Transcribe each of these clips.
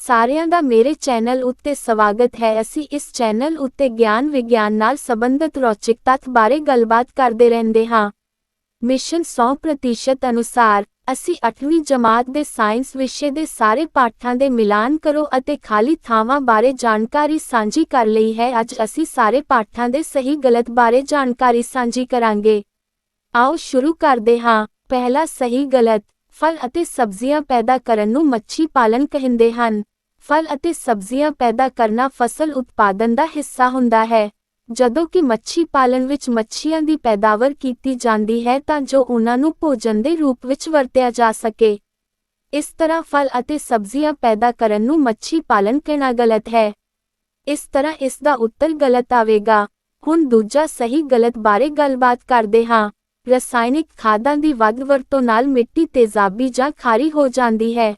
ਸਾਰਿਆਂ ਦਾ ਮੇਰੇ ਚੈਨਲ ਉੱਤੇ ਸਵਾਗਤ ਹੈ। ਅਸੀਂ ਇਸ ਚੈਨਲ ਉੱਤੇ ਗਿਆਨ ਵਿਗਿਆਨ ਨਾਲ ਸੰਬੰਧਿਤ ਰੌਚਕ ਤੱਥ ਬਾਰੇ ਗੱਲਬਾਤ ਕਰਦੇ ਰਹਿੰਦੇ ਹਾਂ। ਮਿਸ਼ਨ 100% ਅਨੁਸਾਰ ਅਸੀਂ 8ਵੀਂ ਜਮਾਤ ਦੇ ਸਾਇੰਸ ਵਿਸ਼ੇ ਦੇ ਸਾਰੇ ਪਾਠਾਂ ਦੇ ਮਿਲਾਨ ਕਰੋ ਅਤੇ ਖਾਲੀ ਥਾਵਾਂ ਬਾਰੇ ਜਾਣਕਾਰੀ ਸਾਂਝੀ ਕਰ ਲਈ ਹੈ। ਅੱਜ ਅਸੀਂ ਸਾਰੇ ਪਾਠਾਂ ਦੇ ਸਹੀ ਗਲਤ ਬਾਰੇ ਜਾਣਕਾਰੀ ਸਾਂਝੀ ਕਰਾਂਗੇ। ਆਓ ਸ਼ੁਰੂ ਕਰਦੇ ਹਾਂ। ਪਹਿਲਾ ਸਹੀ ਗਲਤ। ਫਲ ਅਤੇ ਸਬਜ਼ੀਆਂ ਪੈਦਾ ਕਰਨ ਨੂੰ ਮੱਛੀ ਪਾਲਣ ਕਹਿੰਦੇ ਹਨ। ਫਲ ਅਤੇ ਸਬਜ਼ੀਆਂ ਪੈਦਾ ਕਰਨਾ ਫਸਲ ਉਤਪਾਦਨ ਦਾ ਹਿੱਸਾ ਹੁੰਦਾ ਹੈ, ਜਦੋਂ ਕਿ ਮੱਛੀ ਪਾਲਣ ਵਿੱਚ ਮੱਛੀਆਂ ਦੀ ਪੈਦਾਵਾਰ ਕੀਤੀ ਜਾਂਦੀ ਹੈ ਤਾਂ ਜੋ ਉਹਨਾਂ ਨੂੰ ਭੋਜਨ ਦੇ ਰੂਪ ਵਿੱਚ ਵਰਤਿਆ ਜਾ ਸਕੇ। ਇਸ ਤਰ੍ਹਾਂ ਫਲ ਅਤੇ ਸਬਜ਼ੀਆਂ ਪੈਦਾ ਕਰਨ ਨੂੰ ਮੱਛੀ ਪਾਲਣ ਕਹਿਣਾ ਗਲਤ ਹੈ। ਇਸ ਤਰ੍ਹਾਂ ਇਸ ਦਾ ਉੱਤਰ ਗਲਤ ਆਵੇਗਾ। ਹੁਣ ਦੂਜਾ ਸਹੀ ਗਲਤ ਬਾਰੇ ਗੱਲਬਾਤ ਕਰਦੇ ਹਾਂ। ਰਸਾਇਣਿਕ ਖਾਦਾਂ ਦੀ ਵੱਧ ਵਰਤੋਂ ਨਾਲ ਮਿੱਟੀ ਤੇਜ਼ਾਬੀ ਜਾਂ ਖਾਰੀ ਹੋ ਜਾਂਦੀ ਹੈ।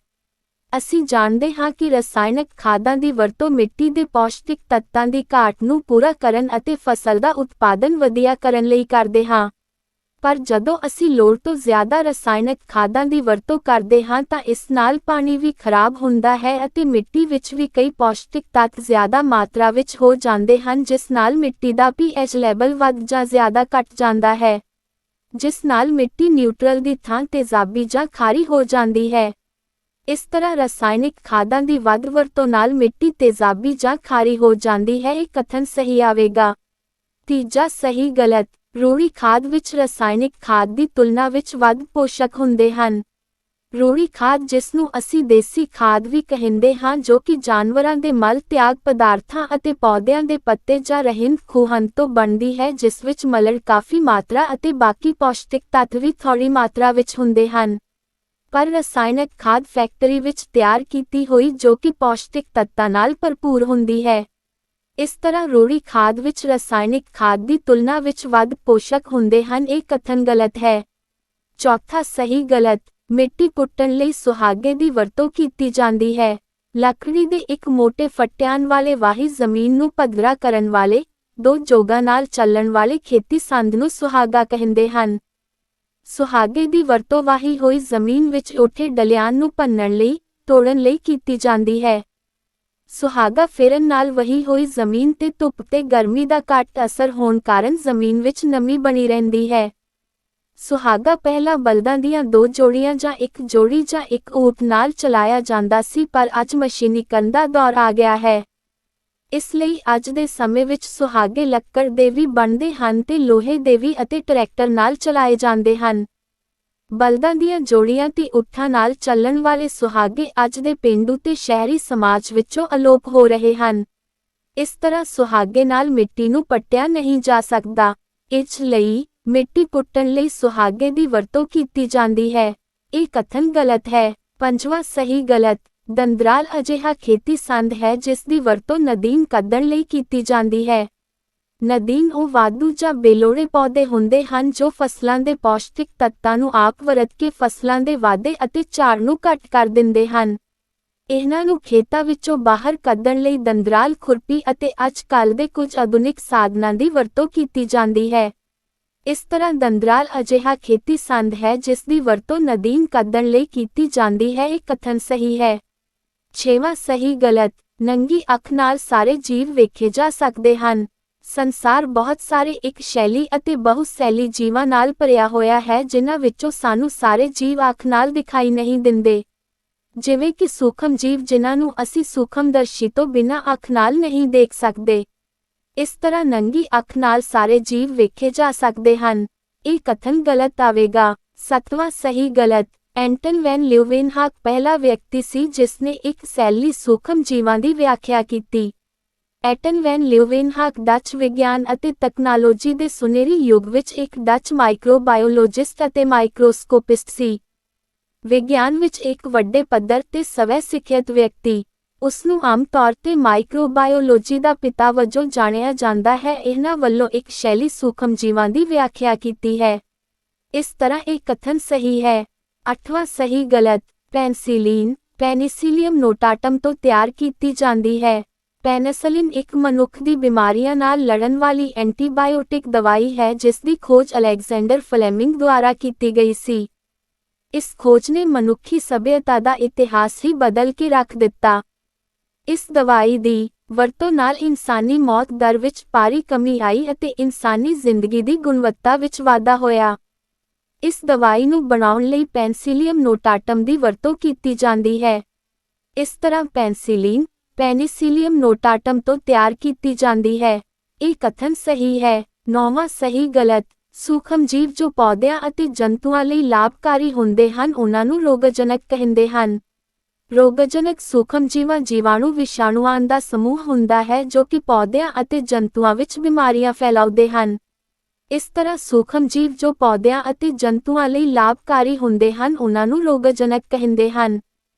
ਅਸੀਂ ਜਾਣਦੇ ਹਾਂ ਕਿ ਰਸਾਇਣਕ ਖਾਦਾਂ ਦੀ ਵਰਤੋਂ ਮਿੱਟੀ ਦੇ ਪੌਸ਼ਟਿਕ ਤੱਤਾਂ ਦੀ ਘਾਟ ਨੂੰ ਪੂਰਾ ਕਰਨ ਅਤੇ ਫਸਲ ਦਾ ਉਤਪਾਦਨ ਵਧੀਆ ਕਰਨ ਲਈ ਕਰਦੇ ਹਾਂ। ਪਰ ਜਦੋਂ ਅਸੀਂ ਲੋੜ ਤੋਂ ਜ਼ਿਆਦਾ ਰਸਾਇਣਕ ਖਾਦਾਂ ਦੀ ਵਰਤੋਂ ਕਰਦੇ ਹਾਂ ਤਾਂ ਇਸ ਨਾਲ ਪਾਣੀ ਵੀ ਖਰਾਬ ਹੁੰਦਾ ਹੈ ਅਤੇ ਮਿੱਟੀ ਵਿੱਚ ਵੀ ਕਈ ਪੌਸ਼ਟਿਕ ਤੱਤ ਜ਼ਿਆਦਾ ਮਾਤਰਾ ਵਿੱਚ ਹੋ ਜਾਂਦੇ ਹਨ, ਜਿਸ ਨਾਲ ਮਿੱਟੀ ਦਾ pH ਲੈਵਲ ਵੱਧ ਜਾਂ ਜ਼ਿਆਦਾ ਘਟ ਜਾਂਦਾ ਹੈ, ਜਿਸ ਨਾਲ ਮਿੱਟੀ ਨਿਊਟਰਲ ਦੀ ਥਾਂ ਤੇਜ਼ਾਬੀ ਜਾਂ ਖਾਰੀ ਹੋ ਜਾਂਦੀ ਹੈ। ਇਸ ਤਰ੍ਹਾਂ ਰਸਾਇਣਿਕ ਖਾਦਾਂ ਦੀ ਵੱਧ ਵਰਤੋਂ ਨਾਲ ਮਿੱਟੀ ਤੇਜ਼ਾਬੀ ਜਾਂ ਖਾਰੀ ਹੋ ਜਾਂਦੀ ਹੈ। ਇਹ ਕਥਨ ਸਹੀ ਆਵੇਗਾ। ਤੀਜਾ ਸਹੀ ਗਲਤ। ਰੂੜੀ ਖਾਦ ਵਿੱਚ ਰਸਾਇਣਿਕ ਖਾਦ ਦੀ ਤੁਲਨਾ ਵਿੱਚ ਵੱਧ ਪੋਸ਼ਕ ਹੁੰਦੇ ਹਨ। ਰੂੜੀ ਖਾਦ, ਜਿਸ ਨੂੰ ਅਸੀਂ ਦੇਸੀ ਖਾਦ ਵੀ ਕਹਿੰਦੇ ਹਾਂ, ਜੋ ਕਿ ਜਾਨਵਰਾਂ ਦੇ ਮਲ ਤਿਆਗ ਪਦਾਰਥਾਂ ਅਤੇ ਪੌਦਿਆਂ ਦੇ ਪੱਤੇ ਜਾਂ ਰਹਿੰਦ ਖੂਹਣ ਤੋਂ ਬਣਦੀ ਹੈ, ਜਿਸ ਵਿੱਚ ਮਲੜ ਕਾਫੀ ਮਾਤਰਾ ਅਤੇ ਬਾਕੀ ਪੌਸ਼ਟਿਕ ਤੱਤ ਵੀ ਥੋੜੀ ਮਾਤਰਾ ਵਿੱਚ ਹੁੰਦੇ ਹਨ। ਪਰ ਰਸਾਇਣਕ ਖਾਦ ਫੈਕਟਰੀ ਵਿੱਚ ਤਿਆਰ ਕੀਤੀ ਹੋਈ ਜੋ ਕਿ ਪੌਸ਼ਟਿਕ ਤੱਤਾਂ ਨਾਲ ਭਰਪੂਰ ਹੁੰਦੀ ਹੈ। ਇਸ ਤਰ੍ਹਾਂ ਰੂੜੀ ਖਾਦ ਵਿੱਚ ਰਸਾਇਣਿਕ ਖਾਦ ਦੀ ਤੁਲਨਾ ਵਿੱਚ ਵੱਧ ਪੋਸ਼ਕ ਹੁੰਦੇ ਹਨ। ਇਹ ਕਥਨ ਗਲਤ ਹੈ। ਚੌਥਾ ਸਹੀ ਗਲਤ। ਮਿੱਟੀ ਪੁੱਟਣ ਲਈ ਸੁਹਾਗੇ ਦੀ ਵਰਤੋਂ ਕੀਤੀ ਜਾਂਦੀ ਹੈ। ਲੱਕੜੀ ਦੇ ਇੱਕ ਮੋਟੇ ਫੱਟਿਆਂ ਵਾਲੇ ਵਾਹੀ ਜ਼ਮੀਨ ਨੂੰ ਪੱਧਰਾ ਕਰਨ ਵਾਲੇ ਦੋ ਜੋਗਾਂ ਨਾਲ ਚੱਲਣ ਵਾਲੇ ਖੇਤੀ ਸੰਦ ਨੂੰ ਸੁਹਾਗਾ ਕਹਿੰਦੇ ਹਨ। ਸੁਹਾਗੇ ਦੀ ਵਰਤੋਂ ਵਾਹੀ ਹੋਈ ਜ਼ਮੀਨ ਵਿੱਚ ਉੱਠੇ ਡਲਿਆਂ ਨੂੰ ਭੰਨਣ ਲਈ, ਤੋੜਨ ਲਈ ਕੀਤੀ ਜਾਂਦੀ ਹੈ। ਸੁਹਾਗਾ ਫੇਰਨ ਨਾਲ ਵਹੀ ਹੋਈ ਜ਼ਮੀਨ ਤੇ ਧੁੱਪ ਤੇ ਗਰਮੀ ਦਾ ਘੱਟ ਅਸਰ ਹੋਣ ਕਾਰਨ ਜ਼ਮੀਨ ਵਿੱਚ ਨਮੀ ਬਣੀ ਰਹਿੰਦੀ ਹੈ। ਸੁਹਾਗਾ ਪਹਿਲਾਂ ਬਲਦਾਂ ਦੀਆਂ ਦੋ ਜੋੜੀਆਂ ਜਾਂ ਇੱਕ ਜੋੜੀ ਜਾਂ ਇੱਕ ਊਠ ਨਾਲ ਚਲਾਇਆ ਜਾਂਦਾ ਸੀ, ਪਰ ਅੱਜ ਮਸ਼ੀਨੀਕਰਨ ਦਾ ਦੌਰ ਆ ਗਿਆ ਹੈ। ਇਸ ਲਈ ਅੱਜ ਦੇ ਸਮੇਂ ਵਿੱਚ ਸੁਹਾਗੇ ਲੱਕੜ ਦੇ ਵੀ ਬਣਦੇ ਹਨ ਤੇ ਲੋਹੇ ਦੇ ਵੀ ਅਤੇ ਟਰੈਕਟਰ ਨਾਲ ਚਲਾਏ ਜਾਂਦੇ ਹਨ। ਬਲਦਾਂ ਦੀਆਂ ਜੋੜੀਆਂ ਤੇ ਊਠਾਂ ਨਾਲ ਚੱਲਣ ਵਾਲੇ ਸੁਹਾਗੇ ਅੱਜ ਦੇ ਪੇਂਡੂ ਤੇ ਸ਼ਹਿਰੀ ਸਮਾਜ ਵਿੱਚੋਂ ਅਲੋਪ ਹੋ ਰਹੇ ਹਨ। ਇਸ ਤਰ੍ਹਾਂ ਸੁਹਾਗੇ ਨਾਲ ਮਿੱਟੀ ਨੂੰ ਪੱਟਿਆ ਨਹੀਂ ਜਾ ਸਕਦਾ। ਇਸ ਲਈ ਮਿੱਟੀ ਪੁੱਟਣ ਲਈ ਸੁਹਾਗੇ ਦੀ ਵਰਤੋਂ ਕੀਤੀ ਜਾਂਦੀ ਹੈ। ਇਹ ਕਥਨ ਗਲਤ ਹੈ। ਪੰਜਵਾਂ ਸਹੀ ਗਲਤ। ਦੰਦਰਾਲ ਅਜਿਹਾ ਖੇਤੀ ਸੰਦ ਹੈ ਜਿਸ ਦੀ ਵਰਤੋਂ ਨਦੀਨ ਕੱਢਣ ਲਈ ਕੀਤੀ ਜਾਂਦੀ ਹੈ। ਨਦੀਨ ਉਹ ਵਾਧੂ ਜਾਂ ਬੇਲੋੜੇ ਪੌਦੇ ਹੁੰਦੇ ਹਨ ਜੋ ਫਸਲਾਂ ਦੇ ਪੌਸ਼ਟਿਕ ਤੱਤਾਂ ਨੂੰ ਆਪ ਵਰਤ ਕੇ ਫਸਲਾਂ ਦੇ ਵਾਧੇ ਅਤੇ ਝਾੜ ਨੂੰ ਘੱਟ ਕਰ ਦਿੰਦੇ ਹਨ। ਇਹਨਾਂ ਨੂੰ ਖੇਤਾਂ ਵਿੱਚੋਂ ਬਾਹਰ ਕੱਢਣ ਲਈ ਦੰਦਰਾਲ ਖੁਰਪੀ ਅਤੇ ਅੱਜ ਕੱਲ੍ਹ ਦੇ ਕੁਝ ਆਧੁਨਿਕ ਸਾਧਨਾਂ ਦੀ ਵਰਤੋਂ ਕੀਤੀ ਜਾਂਦੀ ਹੈ। ਇਸ ਤਰ੍ਹਾਂ ਦੰਦਰਾਲ ਅਜਿਹਾ ਖੇਤੀ ਸੰਦ ਹੈ ਜਿਸ ਦੀ ਵਰਤੋਂ ਨਦੀਨ ਕੱਢਣ ਲਈ ਕੀਤੀ ਜਾਂਦੀ ਹੈ। ਇਹ ਕਥਨ ਸਹੀ ਹੈ। ਛੇਵਾਂ ਸਹੀ ਗਲਤ। ਨੰਗੀ ਅੱਖ ਨਾਲ ਸਾਰੇ ਜੀਵ ਵੇਖੇ ਜਾ ਸਕਦੇ ਹਨ। ਸੰਸਾਰ ਬਹੁਤ ਸਾਰੇ ਇੱਕ ਸ਼ੈਲੀ ਅਤੇ ਬਹੁ-ਸ਼ੈਲੀ ਜੀਵਾਂ ਨਾਲ ਭਰਿਆ ਹੋਇਆ ਹੈ, ਜਿਨ੍ਹਾਂ ਵਿੱਚੋਂ ਸਾਨੂੰ ਸਾਰੇ ਜੀਵ ਅੱਖ ਨਾਲ ਦਿਖਾਈ ਨਹੀਂ ਦਿੰਦੇ, ਜਿਵੇਂ ਕਿ ਸੂਖਮ ਜੀਵ ਜਿਨ੍ਹਾਂ ਨੂੰ ਅਸੀਂ ਸੂਖਮਦਰਸ਼ੀ ਤੋਂ ਬਿਨਾਂ ਅੱਖ ਨਾਲ ਨਹੀਂ ਦੇਖ ਸਕਦੇ। ਇਸ ਤਰ੍ਹਾਂ ਨੰਗੀ ਅੱਖ ਨਾਲ ਸਾਰੇ ਜੀਵ ਵੇਖੇ ਜਾ ਸਕਦੇ ਹਨ। ਇਹ ਕਥਨ ਗਲਤ ਆਵੇਗਾ। ਸੱਤਵਾਂ ਸਹੀ ਗਲਤ। ਐਂਟਨ ਵੈਨ ਲੀeuwenhoek ਪਹਿਲਾ ਵਿਅਕਤੀ ਸੀ ਜਿਸ ਨੇ ਇੱਕ ਸੈੱਲੀ ਸੂਖਮ ਜੀਵਾਂ ਦੀ ਵਿਆਖਿਆ ਕੀਤੀ। ਐਂਟਨ ਵੈਨ ਲੀeuwenhoek ਡੱਚ ਵਿਗਿਆਨ ਅਤੇ ਤਕਨਾਲੋਜੀ ਦੇ ਸੁਨਹਿਰੀ ਯੁੱਗ ਵਿੱਚ ਇੱਕ ਡੱਚ ਮਾਈਕਰੋਬਾਇਓਲੋਜਿਸਟ ਅਤੇ ਮਾਈਕਰੋਸਕੋਪਿਸਟ ਸੀ। ਵਿਗਿਆਨ ਵਿੱਚ ਇੱਕ ਵੱਡੇ ਪੱਧਰ ਤੇ ਸਵੈ ਸਿੱਖਿਅਤ ਵਿਅਕਤੀ। ਉਸ ਨੂੰ ਆਮ ਤੌਰ ਤੇ ਮਾਈਕਰੋਬਾਇਓਲੋਜੀ ਦਾ ਪਿਤਾ ਵਜੋਂ ਜਾਣਿਆ ਜਾਂਦਾ ਹੈ। ਇਹਨਾਂ ਵੱਲੋਂ ਇੱਕ ਸ਼ੈਲੀ ਸੂਖਮ ਜੀਵਾਂ ਦੀ ਵਿਆਖਿਆ ਕੀਤੀ ਹੈ। ਇਸ ਤਰ੍ਹਾਂ ਇਹ ਕਥਨ ਸਹੀ ਹੈ। ਅੱਠਵਾਂ ਸਹੀ ਗਲਤ। ਪੈਨਸਿਲੀਨ ਪੈਨੀਸਿਲੀਅਮ ਨੋਟਾਟਮ ਤੋਂ ਤਿਆਰ ਕੀਤੀ ਜਾਂਦੀ ਹੈ। ਪੈਨਿਸਿਲਿਨ ਇੱਕ ਮਨੁੱਖ ਦੀ ਬਿਮਾਰੀਆਂ ਨਾਲ ਲੜਨ ਵਾਲੀ ਐਂਟੀਬਾਇਓਟਿਕ ਦਵਾਈ ਹੈ ਜਿਸ ਦੀ ਖੋਜ ਅਲੈਗਜ਼ੈਂਡਰ ਫਲੇਮਿੰਗ ਦੁਆਰਾ ਕੀਤੀ ਗਈ ਸੀ। ਇਸ ਖੋਜ ਨੇ ਮਨੁੱਖੀ ਸਭਿਅਤਾ ਦਾ ਇਤਿਹਾਸ ਹੀ ਬਦਲ ਕੇ ਰੱਖ ਦਿੱਤਾ। ਇਸ ਦਵਾਈ ਦੀ ਵਰਤੋਂ ਨਾਲ ਇਨਸਾਨੀ ਮੌਤ ਦਰ ਵਿੱਚ ਭਾਰੀ ਕਮੀ ਆਈ ਅਤੇ ਇਨਸਾਨੀ ਜ਼ਿੰਦਗੀ ਦੀ ਗੁਣਵੱਤਾ ਵਿੱਚ ਵਾਧਾ ਹੋਇਆ। ਇਸ ਦਵਾਈ ਨੂੰ ਬਣਾਉਣ ਲਈ ਪੈਨਸਿਲੀਅਮ ਨੋਟਾਟਮ ਦੀ ਵਰਤੋਂ ਕੀਤੀ ਜਾਂਦੀ ਹੈ। ਇਸ ਤਰ੍ਹਾਂ ਪੈਨੀਸਿਲੀਅਮ ਨੋਟਾਟਮ ਤੋਂ ਤਿਆਰ ਕੀਤੀ ਜਾਂਦੀ ਹੈ। ਇਹ ਕਥਨ ਸਹੀ ਹੈ। 9ਵਾਂ ਸਹੀ ਗਲਤ। ਸੂਖਮਜੀਵ ਜੋ ਪੌਦਿਆਂ ਅਤੇ ਜੰਤੂਆਂ ਲਈ ਲਾਭਕਾਰੀ ਹੁੰਦੇ ਹਨ ਉਹਨਾਂ ਨੂੰ ਰੋਗਜਨਕ ਕਹਿੰਦੇ ਹਨ। ਰੋਗਜਨਕ ਸੂਖਮਜੀਵਾਂ ਜੀਵਾਣੂ ਵਿਸ਼ਾਣੂਆਂ ਦਾ ਸਮੂਹ ਹੁੰਦਾ ਹੈ ਜੋ ਕਿ ਪੌਦਿਆਂ ਅਤੇ ਜੰਤੂਆਂ ਵਿੱਚ ਬਿਮਾਰੀਆਂ ਫੈਲਾਉਂਦੇ ਹਨ। ਇਸ ਤਰ੍ਹਾਂ ਸੂਖਮਜੀਵ ਜੋ ਪੌਦਿਆਂ ਅਤੇ ਜੰਤੂਆਂ ਲਈ ਲਾਭਕਾਰੀ ਹੁੰਦੇ ਹਨ ਉਹਨਾਂ ਨੂੰ ਰੋਗਜਨਕ ਕਹਿੰਦੇ ਹਨ।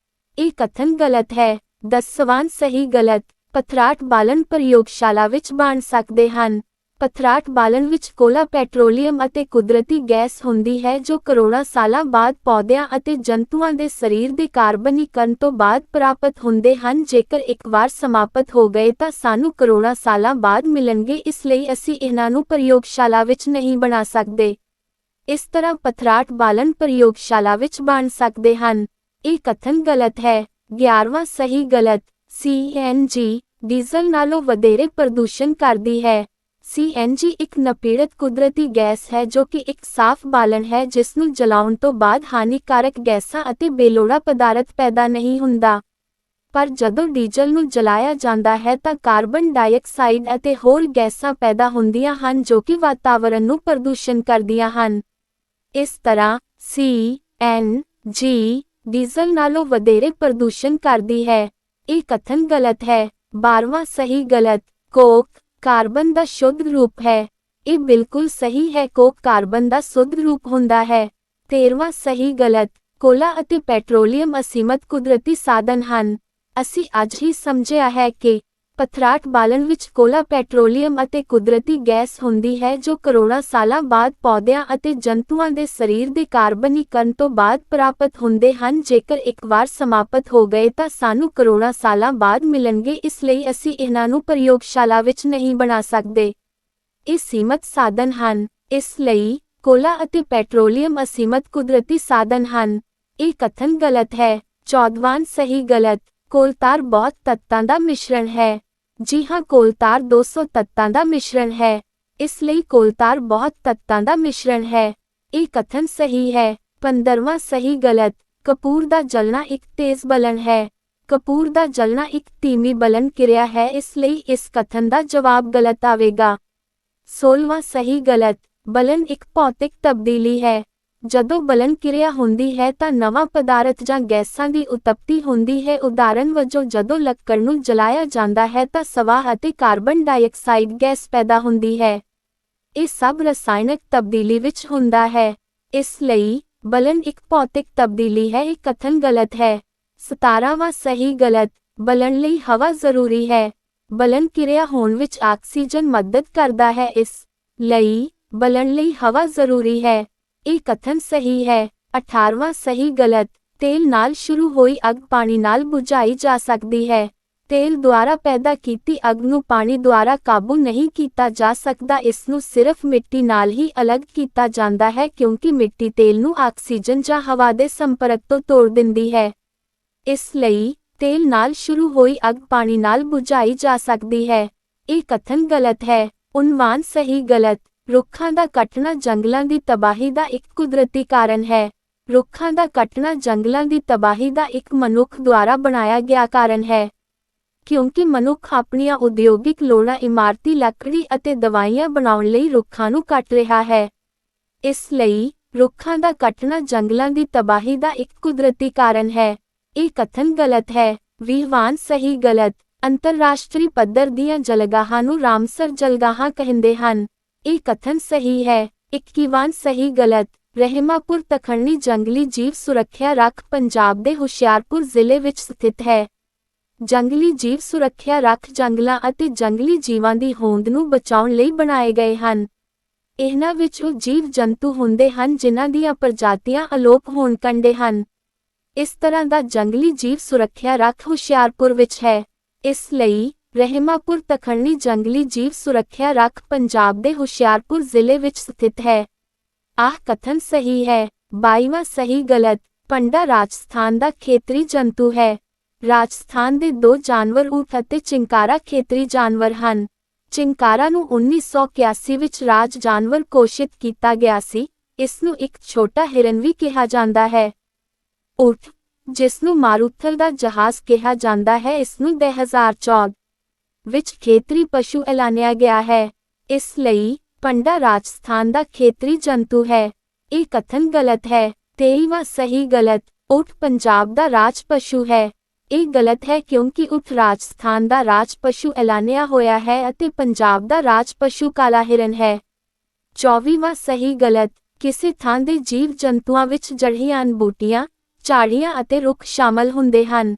ਇਹ ਕਥਨ ਗਲਤ ਹੈ। 10ਵਾਂ ਸਹੀ ਗਲਤ। ਪਥਰਾਟ ਬਾਲਣ ਪ੍ਰਯੋਗਸ਼ਾਲਾ ਵਿੱਚ ਬਣ ਸਕਦੇ ਹਨ। ਪਥਰਾਟ ਬਾਲਣ ਵਿੱਚ ਕੋਲਾ ਪੈਟਰੋਲੀਅਮ ਅਤੇ ਕੁਦਰਤੀ ਗੈਸ ਹੁੰਦੀ ਹੈ ਜੋ ਕਰੋੜਾਂ ਸਾਲਾਂ ਬਾਅਦ ਪੌਦਿਆਂ ਅਤੇ ਜੰਤੂਆਂ ਦੇ ਸਰੀਰ ਦੇ ਕਾਰਬਨੀਕਰਨ ਤੋਂ ਬਾਅਦ ਪ੍ਰਾਪਤ ਹੁੰਦੇ ਹਨ। ਜੇਕਰ ਇੱਕ ਵਾਰ ਸਮਾਪਤ ਹੋ ਗਏ ਤਾਂ ਸਾਨੂੰ ਕਰੋੜਾਂ ਸਾਲਾਂ ਬਾਅਦ ਮਿਲਣਗੇ, ਇਸ ਲਈ ਅਸੀਂ ਇਹਨਾਂ ਨੂੰ ਪ੍ਰਯੋਗਸ਼ਾਲਾ ਵਿੱਚ ਨਹੀਂ ਬਣਾ ਸਕਦੇ। ਇਸ ਤਰ੍ਹਾਂ ਪਥਰਾਟ ਬਾਲਣ ਪ੍ਰਯੋਗਸ਼ਾਲਾ ਵਿੱਚ ਬਣ ਸਕਦੇ ਹਨ। ਇਹ ਕਥਨ ਗਲਤ ਹੈ। 11ਵਾਂ ਸਹੀ ਗਲਤ। CNG ਡੀਜ਼ਲ ਨਾਲੋਂ ਵਧੇਰੇ ਪ੍ਰਦੂਸ਼ਣ ਕਰਦੀ ਹੈ। CNG ਇੱਕ ਨਪੀੜਤ ਕੁਦਰਤੀ ਗੈਸ ਹੈ ਜੋ ਕਿ ਇੱਕ ਸਾਫ਼ ਬਾਲਣ ਹੈ ਜਿਸ ਨੂੰ ਜਲਾਉਣ ਤੋਂ ਬਾਅਦ ਹਾਨੀਕਾਰਕ ਗੈਸਾਂ ਅਤੇ ਬੇਲੋੜਾ ਪਦਾਰਥ ਪੈਦਾ ਨਹੀਂ ਹੁੰਦਾ। ਪਰ ਜਦੋਂ ਡੀਜ਼ਲ ਨੂੰ ਜਲਾਇਆ ਜਾਂਦਾ ਹੈ ਤਾਂ ਕਾਰਬਨ ਡਾਈਆਕਸਾਈਡ ਅਤੇ ਹੋਰ ਗੈਸਾਂ ਪੈਦਾ ਹੁੰਦੀਆਂ ਹਨ ਜੋ ਕਿ ਵਾਤਾਵਰਣ ਨੂੰ ਪ੍ਰਦੂਸ਼ਣ ਕਰਦੀਆਂ ਹਨ। ਇਸ ਤਰ੍ਹਾਂ CNG ਡੀਜ਼ਲ ਨਾਲੋਂ ਵਧੇਰੇ ਪ੍ਰਦੂਸ਼ਣ ਕਰਦੀ ਹੈ। ਇਹ ਕਥਨ ਗਲਤ ਹੈ। 12ਵਾਂ ਸਹੀ ਗਲਤ। ਕੋਕ ਕਾਰਬਨ ਦਾ ਸ਼ੁੱਧ ਰੂਪ ਹੈ। ਇਹ ਬਿਲਕੁਲ ਸਹੀ ਹੈ। ਕੋਕ ਕਾਰਬਨ ਦਾ ਸ਼ੁੱਧ ਰੂਪ ਹੁੰਦਾ ਹੈ। 13ਵਾਂ ਸਹੀ ਗਲਤ। ਕੋਲਾ ਅਤੇ ਪੈਟਰੋਲੀਅਮ ਅਸੀਮਤ ਕੁਦਰਤੀ ਸਾਧਨ ਹਨ। ਅਸੀਂ ਅੱਜ ਹੀ ਸਮਝਿਆ ਹੈ ਕਿ ਪਥਰਾਟ ਬਾਲਣ ਵਿੱਚ ਕੋਲਾ ਪੈਟਰੋਲੀਅਮ ਅਤੇ ਕੁਦਰਤੀ ਗੈਸ ਹੁੰਦੀ ਹੈ ਜੋ ਕਰੋੜਾਂ ਸਾਲਾਂ ਬਾਅਦ ਪੌਦਿਆਂ ਅਤੇ ਜੰਤੂਆਂ ਦੇ ਸਰੀਰ ਦੇ ਕਾਰਬਨੀਕਰਨ ਤੋਂ ਬਾਅਦ ਪ੍ਰਾਪਤ ਹੁੰਦੇ ਹਨ। ਜੇਕਰ ਇੱਕ ਵਾਰ ਸਮਾਪਤ ਹੋ ਗਏ ਤਾਂ ਸਾਨੂੰ ਕਰੋੜਾਂ ਸਾਲਾਂ ਬਾਅਦ ਮਿਲਣਗੇ, ਇਸ ਲਈ ਅਸੀਂ ਇਹਨਾਂ ਨੂੰ ਪ੍ਰਯੋਗਸ਼ਾਲਾ ਵਿੱਚ ਨਹੀਂ ਬਣਾ ਸਕਦੇ। ਇਹ ਸੀਮਤ ਸਾਧਨ ਹਨ, ਇਸ ਲਈ ਕੋਲਾ ਅਤੇ ਪੈਟਰੋਲੀਅਮ ਅਸੀਮਤ ਕੁਦਰਤੀ ਸਾਧਨ ਹਨ। ਇਹ ਕਥਨ ਗਲਤ ਹੈ। 14ਵਾਂ ਸਹੀ ਗਲਤ। ਕੋਲਤਾਰ ਬਹੁਤ ਤੱਤਾਂ ਦਾ ਮਿਸ਼ਰਣ ਹੈ। ਜੀ ਹਾਂ, ਕੋਲਤਾਰ 200 ਤੱਤਾਂ ਦਾ ਮਿਸ਼ਰਣ ਹੈ, ਇਸ ਲਈ ਕੋਲਤਾਰ ਬਹੁਤ ਤੱਤਾਂ ਦਾ ਮਿਸ਼ਰਣ ਹੈ। ਇਹ ਕਥਨ ਸਹੀ ਹੈ। 15ਵਾਂ ਸਹੀ ਗਲਤ। ਕਪੂਰ ਦਾ ਜਲਣਾ ਇੱਕ ਤੇਜ਼ ਬਲਨ ਹੈ। ਕਪੂਰ ਦਾ ਜਲਣਾ ਇੱਕ ਧੀਮੀ ਬਲਨ ਕਿਰਿਆ ਹੈ, ਇਸ ਲਈ ਇਸ ਕਥਨ ਦਾ ਜਵਾਬ ਗਲਤ ਆਵੇਗਾ। 16ਵਾਂ ਸਹੀ ਗਲਤ। ਬਲਨ ਇੱਕ ਭੌਤਿਕ ਤਬਦੀਲੀ ਹੈ। ਜਦੋਂ ਬਲਨ ਕਿਰਿਆ ਹੁੰਦੀ ਹੈ ਤਾਂ ਨਵਾਂ ਪਦਾਰਥ ਜਾਂ ਗੈਸਾਂ ਦੀ ਉਤਪਤੀ ਹੁੰਦੀ ਹੈ। ਉਦਾਹਰਨ ਵਜੋਂ ਜਦੋਂ ਲੱਕੜ ਨੂੰ ਜਲਾਇਆ ਜਾਂਦਾ ਹੈ ਤਾਂ ਸਵਾਹ ਅਤੇ ਕਾਰਬਨ ਡਾਈਆਕਸਾਈਡ ਗੈਸ ਪੈਦਾ ਹੁੰਦੀ ਹੈ। ਇਹ ਸਭ ਰਸਾਇਣਕ ਤਬਦੀਲੀ ਵਿੱਚ ਹੁੰਦਾ ਹੈ, ਇਸ ਲਈ ਬਲਨ ਇੱਕ ਭੌਤਿਕ ਤਬਦੀਲੀ ਹੈ। ਇਹ ਕਥਨ ਗਲਤ ਹੈ। 17ਵਾਂ ਸਹੀ ਗਲਤ। ਬਲਨ ਲਈ ਹਵਾ ਜ਼ਰੂਰੀ ਹੈ। ਬਲਨ ਕਿਰਿਆ ਹੋਣ ਵਿੱਚ ਆਕਸੀਜਨ ਮਦਦ ਕਰਦਾ ਹੈ, ਇਸ ਲਈ ਬਲਨ ਲਈ ਹਵਾ ਜ਼ਰੂਰੀ ਹੈ। ਇਹ ਕਥਨ ਸਹੀ ਹੈ। 18ਵਾਂ ਸਹੀ ਗਲਤ। ਤੇਲ ਨਾਲ ਸ਼ੁਰੂ ਹੋਈ ਅੱਗ ਪਾਣੀ ਨਾਲ ਬੁਝਾਈ ਜਾ ਸਕਦੀ ਹੈ। ਤੇਲ ਦੁਆਰਾ ਪੈਦਾ ਕੀਤੀ ਅੱਗ ਨੂੰ ਪਾਣੀ ਦੁਆਰਾ ਕਾਬੂ ਨਹੀਂ ਕੀਤਾ ਜਾ ਸਕਦਾ। ਇਸ ਨੂੰ ਸਿਰਫ ਮਿੱਟੀ ਨਾਲ ਹੀ ਅਲੱਗ ਕੀਤਾ ਜਾਂਦਾ ਹੈ ਕਿਉਂਕਿ ਮਿੱਟੀ ਤੇਲ ਨੂੰ ਆਕਸੀਜਨ ਜਾਂ ਹਵਾ ਦੇ ਸੰਪਰਕ ਤੋਂ ਤੋੜ ਦਿੰਦੀ ਹੈ। ਇਸ ਲਈ ਤੇਲ ਨਾਲ ਸ਼ੁਰੂ ਹੋਈ ਅੱਗ ਪਾਣੀ ਨਾਲ ਬੁਝਾਈ ਜਾ ਸਕਦੀ ਹੈ। ਇਹ ਕਥਨ ਗਲਤ ਹੈ। 19ਵਾਂ ਸਹੀ ਗਲਤ। ਰੁੱਖਾਂ ਦਾ ਕੱਟਣਾ ਜੰਗਲਾਂ ਦੀ ਤਬਾਹੀ ਦਾ ਇੱਕ ਕੁਦਰਤੀ ਕਾਰਨ ਹੈ। ਰੁੱਖਾਂ ਦਾ ਕੱਟਣਾ ਜੰਗਲਾਂ ਦੀ ਤਬਾਹੀ ਦਾ ਇੱਕ ਮਨੁੱਖ ਦੁਆਰਾ ਬਣਾਇਆ ਗਿਆ ਕਾਰਨ ਹੈ, ਕਿਉਂਕਿ ਮਨੁੱਖ ਆਪਣੀਆਂ ਉਦਯੋਗਿਕ ਲੋੜਾਂ, ਇਮਾਰਤੀ ਲੱਕੜੀ ਅਤੇ ਦਵਾਈਆਂ ਬਣਾਉਣ ਲਈ ਰੁੱਖਾਂ ਨੂੰ ਕੱਟ ਰਿਹਾ ਹੈ। ਇਸ ਲਈ ਰੁੱਖਾਂ ਦਾ ਕੱਟਣਾ ਜੰਗਲਾਂ ਦੀ ਤਬਾਹੀ ਦਾ ਇੱਕ ਕੁਦਰਤੀ ਕਾਰਨ ਹੈ। ਇਹ ਕਥਨ ਗਲਤ ਹੈ। 20ਵਾਂ ਸਹੀ ਗਲਤ। ਅੰਤਰਰਾਸ਼ਟਰੀ ਪੱਧਰ ਦੀਆਂ ਜਲਗਾਹਾਂ ਨੂੰ ਰਾਮਸਰ ਜਲਗਾਹਾਂ ਕਹਿੰਦੇ ਹਨ। ਇਹ ਕਥਨ ਸਹੀ ਹੈ। 21ਵਾਂ ਸਹੀ ਗਲਤ। ਰਹਿਮਾਪੁਰ ਤਖਣੀ ਜੰਗਲੀ ਜੀਵ ਸੁਰੱਖਿਆ ਰੱਖ ਪੰਜਾਬ ਦੇ ਹੁਸ਼ਿਆਰਪੁਰ ਜ਼ਿਲ੍ਹੇ ਵਿੱਚ ਸਥਿਤ ਹੈ। ਜੰਗਲੀ ਜੀਵ ਸੁਰੱਖਿਆ ਰੱਖ ਜੰਗਲਾਂ ਅਤੇ ਜੰਗਲੀ ਜੀਵਾਂ ਦੀ ਹੋਂਦ ਨੂੰ ਬਚਾਉਣ ਲਈ ਬਣਾਏ ਗਏ ਹਨ। ਇਹਨਾਂ ਵਿੱਚ ਉਹ ਜੀਵ ਜੰਤੂ ਹੁੰਦੇ ਹਨ ਜਿਨ੍ਹਾਂ ਦੀਆਂ ਪ੍ਰਜਾਤੀਆਂ ਅਲੋਪ ਹੋਣ ਕੰਢੇ ਹਨ। ਇਸ ਤਰ੍ਹਾਂ ਦਾ ਜੰਗਲੀ ਜੀਵ ਸੁਰੱਖਿਆ ਰੱਖ ਹੁਸ਼ਿਆਰਪੁਰ ਵਿੱਚ ਹੈ, ਇਸ ਲਈ ਰਹਿਮਾਪੁਰ ਤਖਣੀ ਜੰਗਲੀ ਜੀਵ ਸੁਰੱਖਿਆ ਰੱਖ ਪੰਜਾਬ ਦੇ ਹੁਸ਼ਿਆਰਪੁਰ ਜ਼ਿਲ੍ਹੇ ਵਿੱਚ ਸਥਿਤ ਹੈ। ਆਹ ਕਥਨ ਸਹੀ ਹੈ। 22ਵਾਂ ਸਹੀ ਗਲਤ। ਪੰਡਾ ਰਾਜਸਥਾਨ ਦਾ ਖੇਤਰੀ ਜੰਤੂ ਹੈ। ਰਾਜਸਥਾਨ ਦੇ ਦੋ ਜਾਨਵਰ ਊਠ ਅਤੇ ਚਿੰਕਾਰਾ ਖੇਤਰੀ ਜਾਨਵਰ ਹਨ। ਚਿੰਕਾਰਾ ਨੂੰ 1981 ਵਿੱਚ ਰਾਜ ਜਾਨਵਰ ਘੋਸ਼ਿਤ ਕੀਤਾ ਗਿਆ ਸੀ। ਇਸ ਨੂੰ ਇੱਕ ਛੋਟਾ ਹਿਰਨ ਵੀ ਕਿਹਾ ਜਾਂਦਾ ਹੈ। ਊਠ, ਜਿਸ ਨੂੰ ਮਾਰੂਥਲ ਦਾ ਜਹਾਜ਼ ਕਿਹਾ ਜਾਂਦਾ ਹੈ, ਇਸ ਨੂੰ 2014 ਵਿੱਚ ਖੇਤਰੀ ਪਸ਼ੂ ਐਲਾਨਿਆ ਗਿਆ ਹੈ। ਇਸ ਲਈ ਪੰਡਾ ਰਾਜਸਥਾਨ ਦਾ ਖੇਤਰੀ ਜੰਤੂ ਹੈ। ਇਹ ਕਥਨ ਗਲਤ ਹੈ। 23ਵਾਂ ਸਹੀ ਗਲਤ। ਊਠ ਪੰਜਾਬ ਦਾ ਰਾਜ ਪਸ਼ੂ ਹੈ। ਇਹ ਗਲਤ ਹੈ ਕਿਉਂਕਿ ਊਠ ਰਾਜਸਥਾਨ ਦਾ ਰਾਜ ਪਸ਼ੂ ਐਲਾਨਿਆ ਹੋਇਆ ਹੈ ਅਤੇ ਪੰਜਾਬ ਦਾ ਰਾਜ ਪਸ਼ੂ ਕਾਲਾ ਹਿਰਨ ਹੈ। 24ਵਾਂ ਸਹੀ ਗਲਤ। ਕਿਸੇ ਥਾਂ ਦੇ ਜੀਵ ਜੰਤੂਆਂ ਵਿੱਚ ਜੜ੍ਹੀਆਂ, ਬੂਟੀਆਂ, ਝਾੜੀਆਂ ਅਤੇ ਰੁੱਖ ਸ਼ਾਮਲ ਹੁੰਦੇ ਹਨ।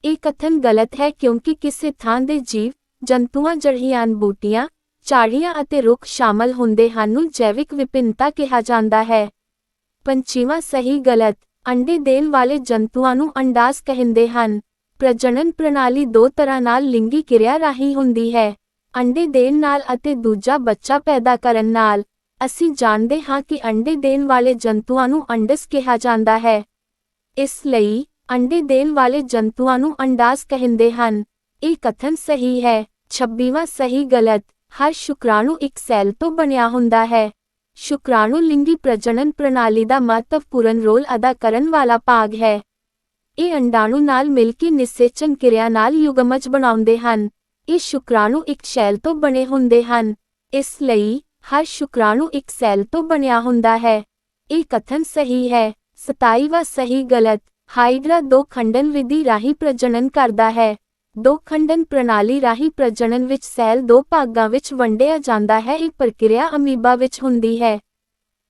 ਇਹ ਕਥਨ ਗਲਤ ਹੈ ਕਿਉਂਕਿ ਕਿਸੇ ਥਾਂ ਦੇ ਜੀਵ ਜੰਤੂਆਂ, ਜੜ੍ਹੀਆਂ, ਬੂਟੀਆਂ, ਝਾੜੀਆਂ ਅਤੇ ਰੁੱਖ ਸ਼ਾਮਲ ਹੁੰਦੇ ਹਨ ਨੂੰ ਜੈਵਿਕ ਵਿਭਿੰਨਤਾ ਕਿਹਾ ਜਾਂਦਾ ਹੈ। 25ਵਾਂ ਸਹੀ ਗਲਤ। ਅੰਡੇ ਦੇਣ ਵਾਲੇ ਜੰਤੂਆਂ ਨੂੰ ਅੰਡਾਸ ਕਹਿੰਦੇ ਹਨ। ਪ੍ਰਜਨਨ ਪ੍ਰਣਾਲੀ ਦੋ ਤਰ੍ਹਾਂ ਨਾਲ ਲਿੰਗੀ ਕਿਰਿਆ ਰਾਹੀਂ ਹੁੰਦੀ ਹੈ, ਅੰਡੇ ਦੇਣ ਨਾਲ ਅਤੇ ਦੂਜਾ ਬੱਚਾ ਪੈਦਾ ਕਰਨ ਨਾਲ। ਅਸੀਂ ਜਾਣਦੇ ਹਾਂ ਕਿ ਅੰਡੇ ਦੇਣ ਵਾਲੇ ਜੰਤੂਆਂ ਨੂੰ ਅੰਡਸ ਕਿਹਾ ਜਾਂਦਾ ਹੈ। ਇਸ ਲਈ ਅੰਡੇ ਦੇਣ ਵਾਲੇ ਜੰਤੂਆਂ ਨੂੰ ਅੰਡਾਸ ਕਹਿੰਦੇ ਹਨ। ਇਹ ਕਥਨ ਸਹੀ ਹੈ। 26ਵਾਂ ਸਹੀ ਗਲਤ। ਹਰ ਸ਼ੁਕਰਾਣੂ ਇੱਕ ਸੈੱਲ ਤੋਂ ਬਣਿਆ ਹੁੰਦਾ ਹੈ। ਸ਼ੁਕਰਾਣੂ ਲਿੰਗੀ ਪ੍ਰਜਨਨ ਪ੍ਰਣਾਲੀ ਦਾ ਮਹੱਤਵਪੂਰਨ ਰੋਲ ਅਦਾ ਕਰਨ ਵਾਲਾ ਭਾਗ ਹੈ। ਇਹ ਅੰਡਾਣੂ ਨਾਲ ਮਿਲ ਕੇ ਨਿਸ਼ੇਚਨ ਕਿਰਿਆ ਨਾਲ ਯੁਗਮਜ ਬਣਾਉਂਦੇ ਹਨ। ਇਹ ਸ਼ੁਕਰਾਣੂ ਇੱਕ ਸੈੱਲ ਤੋਂ ਬਣੇ ਹੁੰਦੇ ਹਨ। ਇਸ ਲਈ ਹਰ ਸ਼ੁਕਰਾਣੂ ਇੱਕ ਸੈੱਲ ਤੋਂ ਬਣਿਆ ਹੁੰਦਾ ਹੈ। ਇਹ ਕਥਨ ਸਹੀ ਹੈ। 27ਵਾਂ ਸਹੀ ਗਲਤ। ਹਾਈਡਰਾ ਦੋ ਖੰਡਨ ਵਿਧੀ ਰਾਹੀਂ ਪ੍ਰਜਨਨ ਕਰਦਾ ਹੈ। ਦੋ ਖੰਡਨ ਪ੍ਰਣਾਲੀ ਰਾਹੀਂ ਪ੍ਰਜਨਨ ਵਿੱਚ ਸੈੱਲ ਦੋ ਭਾਗਾਂ ਵਿੱਚ ਵੰਡਿਆ ਜਾਂਦਾ ਹੈ। ਇਹ ਪ੍ਰਕਿਰਿਆ ਅਮੀਬਾ ਵਿੱਚ ਹੁੰਦੀ ਹੈ।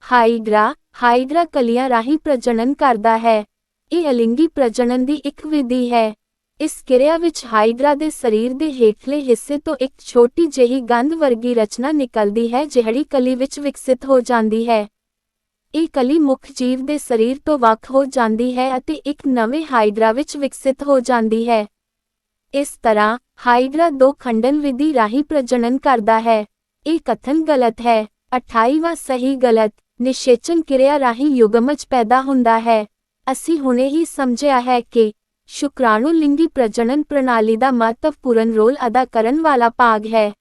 ਹਾਈਡਰਾ ਕਲੀਆਂ ਰਾਹੀਂ ਪ੍ਰਜਨਨ ਕਰਦਾ ਹੈ। ਇਹ ਅਲਿੰਗੀ ਪ੍ਰਜਨਨ ਦੀ ਇੱਕ ਵਿਧੀ ਹੈ। ਇਸ ਕਿਰਿਆ ਵਿੱਚ ਹਾਈਡਰਾ ਦੇ ਸਰੀਰ ਦੇ ਹੇਠਲੇ ਹਿੱਸੇ ਤੋਂ ਇੱਕ ਛੋਟੀ ਜਿਹੀ ਗੰਧ ਵਰਗੀ ਰਚਨਾ ਨਿਕਲਦੀ ਹੈ ਜਿਹੜੀ ਕਲੀ ਵਿੱਚ ਵਿਕਸਿਤ ਹੋ ਜਾਂਦੀ ਹੈ। ਇਹ ਕਲੀ ਮੁੱਖ ਜੀਵ ਦੇ ਸਰੀਰ ਤੋਂ ਵੱਖ ਹੋ ਜਾਂਦੀ ਹੈ ਅਤੇ ਇੱਕ ਨਵੇਂ ਹਾਈਡਰਾ ਵਿੱਚ ਵਿਕਸਿਤ ਹੋ ਜਾਂਦੀ ਹੈ। ਇਸ ਤਰ੍ਹਾਂ ਹਾਈਡਰਾ ਦੋ ਖੰਡਨ ਵਿਧੀ ਰਾਹੀਂ ਪ੍ਰਜਨਨ ਕਰਦਾ ਹੈ। ਇਹ ਕਥਨ ਗਲਤ ਹੈ। 28ਵਾਂ ਸਹੀ ਗਲਤ। ਨਿਸ਼ੇਚਨ ਕਿਰਿਆ ਰਾਹੀਂ ਯੁਗਮਜ ਪੈਦਾ ਹੁੰਦਾ ਹੈ। ਅਸੀਂ ਹੁਣੇ ਹੀ ਸਮਝਿਆ ਹੈ ਕਿ ਸ਼ੁਕਰਾਣੂ ਲਿੰਗੀ ਪ੍ਰਜਨਨ ਪ੍ਰਣਾਲੀ ਦਾ ਮਹੱਤਵਪੂਰਨ ਰੋਲ ਅਦਾ ਕਰਨ ਵਾਲਾ ਭਾਗ ਹੈ।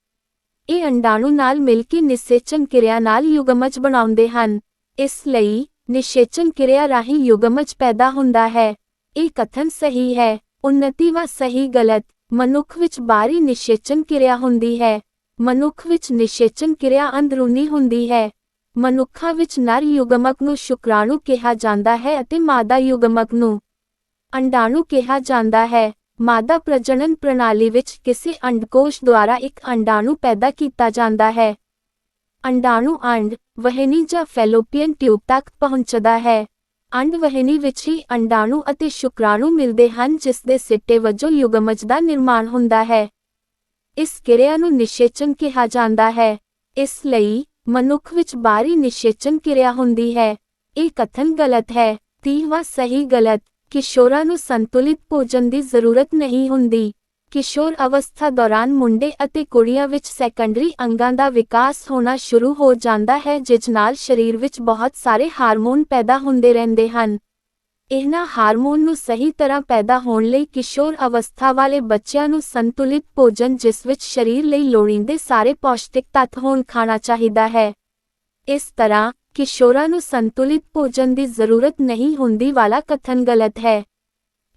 ਇਹ ਅੰਡਾਣੂ ਨਾਲ ਮਿਲ ਕੇ ਨਿਸ਼ੇਚਨ ਕਿਰਿਆ ਨਾਲ ਯੁਗਮਜ ਬਣਾਉਂਦੇ ਹਨ। ਇਸ ਲਈ ਨਿਸ਼ੇਚਨ ਕਿਰਿਆ ਰਾਹੀਂ ਯੁਗਮਜ ਪੈਦਾ ਹੁੰਦਾ ਹੈ। ਇਹ ਕਥਨ ਸਹੀ ਹੈ। 29ਵਾਂ ਸਹੀ ਗਲਤ। ਮਨੁੱਖ ਵਿੱਚ ਬਾਹਰੀ ਨਿਸ਼ੇਚਨ ਕਿਰਿਆ ਹੁੰਦੀ ਹੈ। ਮਨੁੱਖ ਵਿੱਚ ਨਿਸ਼ੇਚਨ ਕਿਰਿਆ ਅੰਦਰੂਨੀ ਹੁੰਦੀ ਹੈ। ਮਨੁੱਖਾਂ ਵਿੱਚ ਨਰ ਯੁਗਮਕ ਨੂੰ ਸ਼ੁਕਰਾਣੂ ਕਿਹਾ ਜਾਂਦਾ ਹੈ ਅਤੇ ਮਾਦਾ ਯੁਗਮਕ ਨੂੰ ਅੰਡਾਣੂ ਕਿਹਾ ਜਾਂਦਾ ਹੈ। ਮਾਦਾ ਪ੍ਰਜਨਨ ਪ੍ਰਣਾਲੀ ਵਿੱਚ ਕਿਸੇ ਅੰਡਕੋਸ਼ ਦੁਆਰਾ ਇੱਕ ਅੰਡਾਣੂ ਪੈਦਾ ਕੀਤਾ ਜਾਂਦਾ ਹੈ। ਅੰਡਾਣੂ ਅੰਡ ਵਹਿਣੀ ਜਾਂ ਫੈਲੋਪੀਅਨ ਟਿਊਬ ਤੱਕ ਪਹੁੰਚਦਾ ਹੈ। ਅੰਡ ਵਹਿਣੀ ਵਿੱਚ ਹੀ ਅੰਡਾਣੂ ਅਤੇ ਸ਼ੁਕਰਾਣੂ ਮਿਲਦੇ ਹਨ ਜਿਸ ਦੇ ਸਿੱਟੇ ਵਜੋਂ ਯੁਗਮਜ ਦਾ ਨਿਰਮਾਣ ਹੁੰਦਾ ਹੈ। ਇਸ ਕਿਰਿਆ ਨੂੰ ਨਿਸ਼ੇਚਨ ਕਿਹਾ ਜਾਂਦਾ ਹੈ। ਇਸ ਲਈ ਮਨੁੱਖ ਵਿੱਚ ਬਾਹਰੀ ਨਿਸ਼ੇਚਨ ਕਿਰਿਆ ਹੁੰਦੀ ਹੈ। ਇਹ ਕਥਨ ਗਲਤ ਹੈ। 30ਵਾਂ ਸਹੀ ਗਲਤ। ਕਿਸ਼ੋਰਾਂ ਨੂੰ ਸੰਤੁਲਿਤ ਭੋਜਨ ਦੀ ਜ਼ਰੂਰਤ ਨਹੀਂ ਹੁੰਦੀ। ਕਿਸ਼ੋਰ ਅਵਸਥਾ ਦੌਰਾਨ ਮੁੰਡੇ ਅਤੇ ਕੁੜੀਆਂ ਵਿੱਚ ਸੈਕੰਡਰੀ ਅੰਗਾਂ ਦਾ ਵਿਕਾਸ ਹੋਣਾ ਸ਼ੁਰੂ ਹੋ ਜਾਂਦਾ ਹੈ ਜਿਸ ਨਾਲ ਸਰੀਰ ਵਿੱਚ ਬਹੁਤ ਸਾਰੇ ਹਾਰਮੋਨ ਪੈਦਾ ਹੁੰਦੇ ਰਹਿੰਦੇ ਹਨ। ਇਹਨਾਂ ਹਾਰਮੋਨ ਨੂੰ ਸਹੀ ਤਰ੍ਹਾਂ ਪੈਦਾ ਹੋਣ ਲਈ ਕਿਸ਼ੋਰ ਅਵਸਥਾ ਵਾਲੇ ਬੱਚਿਆਂ ਨੂੰ ਸੰਤੁਲਿਤ ਭੋਜਨ ਜਿਸ ਵਿੱਚ ਸਰੀਰ ਲਈ ਲੋੜੀਂਦੇ ਸਾਰੇ ਪੌਸ਼ਟਿਕ ਤੱਤ ਹੋਣ ਖਾਣਾ ਚਾਹੀਦਾ ਹੈ। ਇਸ ਤਰ੍ਹਾਂ ਕਿਸ਼ੋਰਾਂ ਨੂੰ ਸੰਤੁਲਿਤ ਭੋਜਨ ਦੀ ਜ਼ਰੂਰਤ ਨਹੀਂ ਹੁੰਦੀ ਵਾਲਾ ਕਥਨ ਗਲਤ ਹੈ।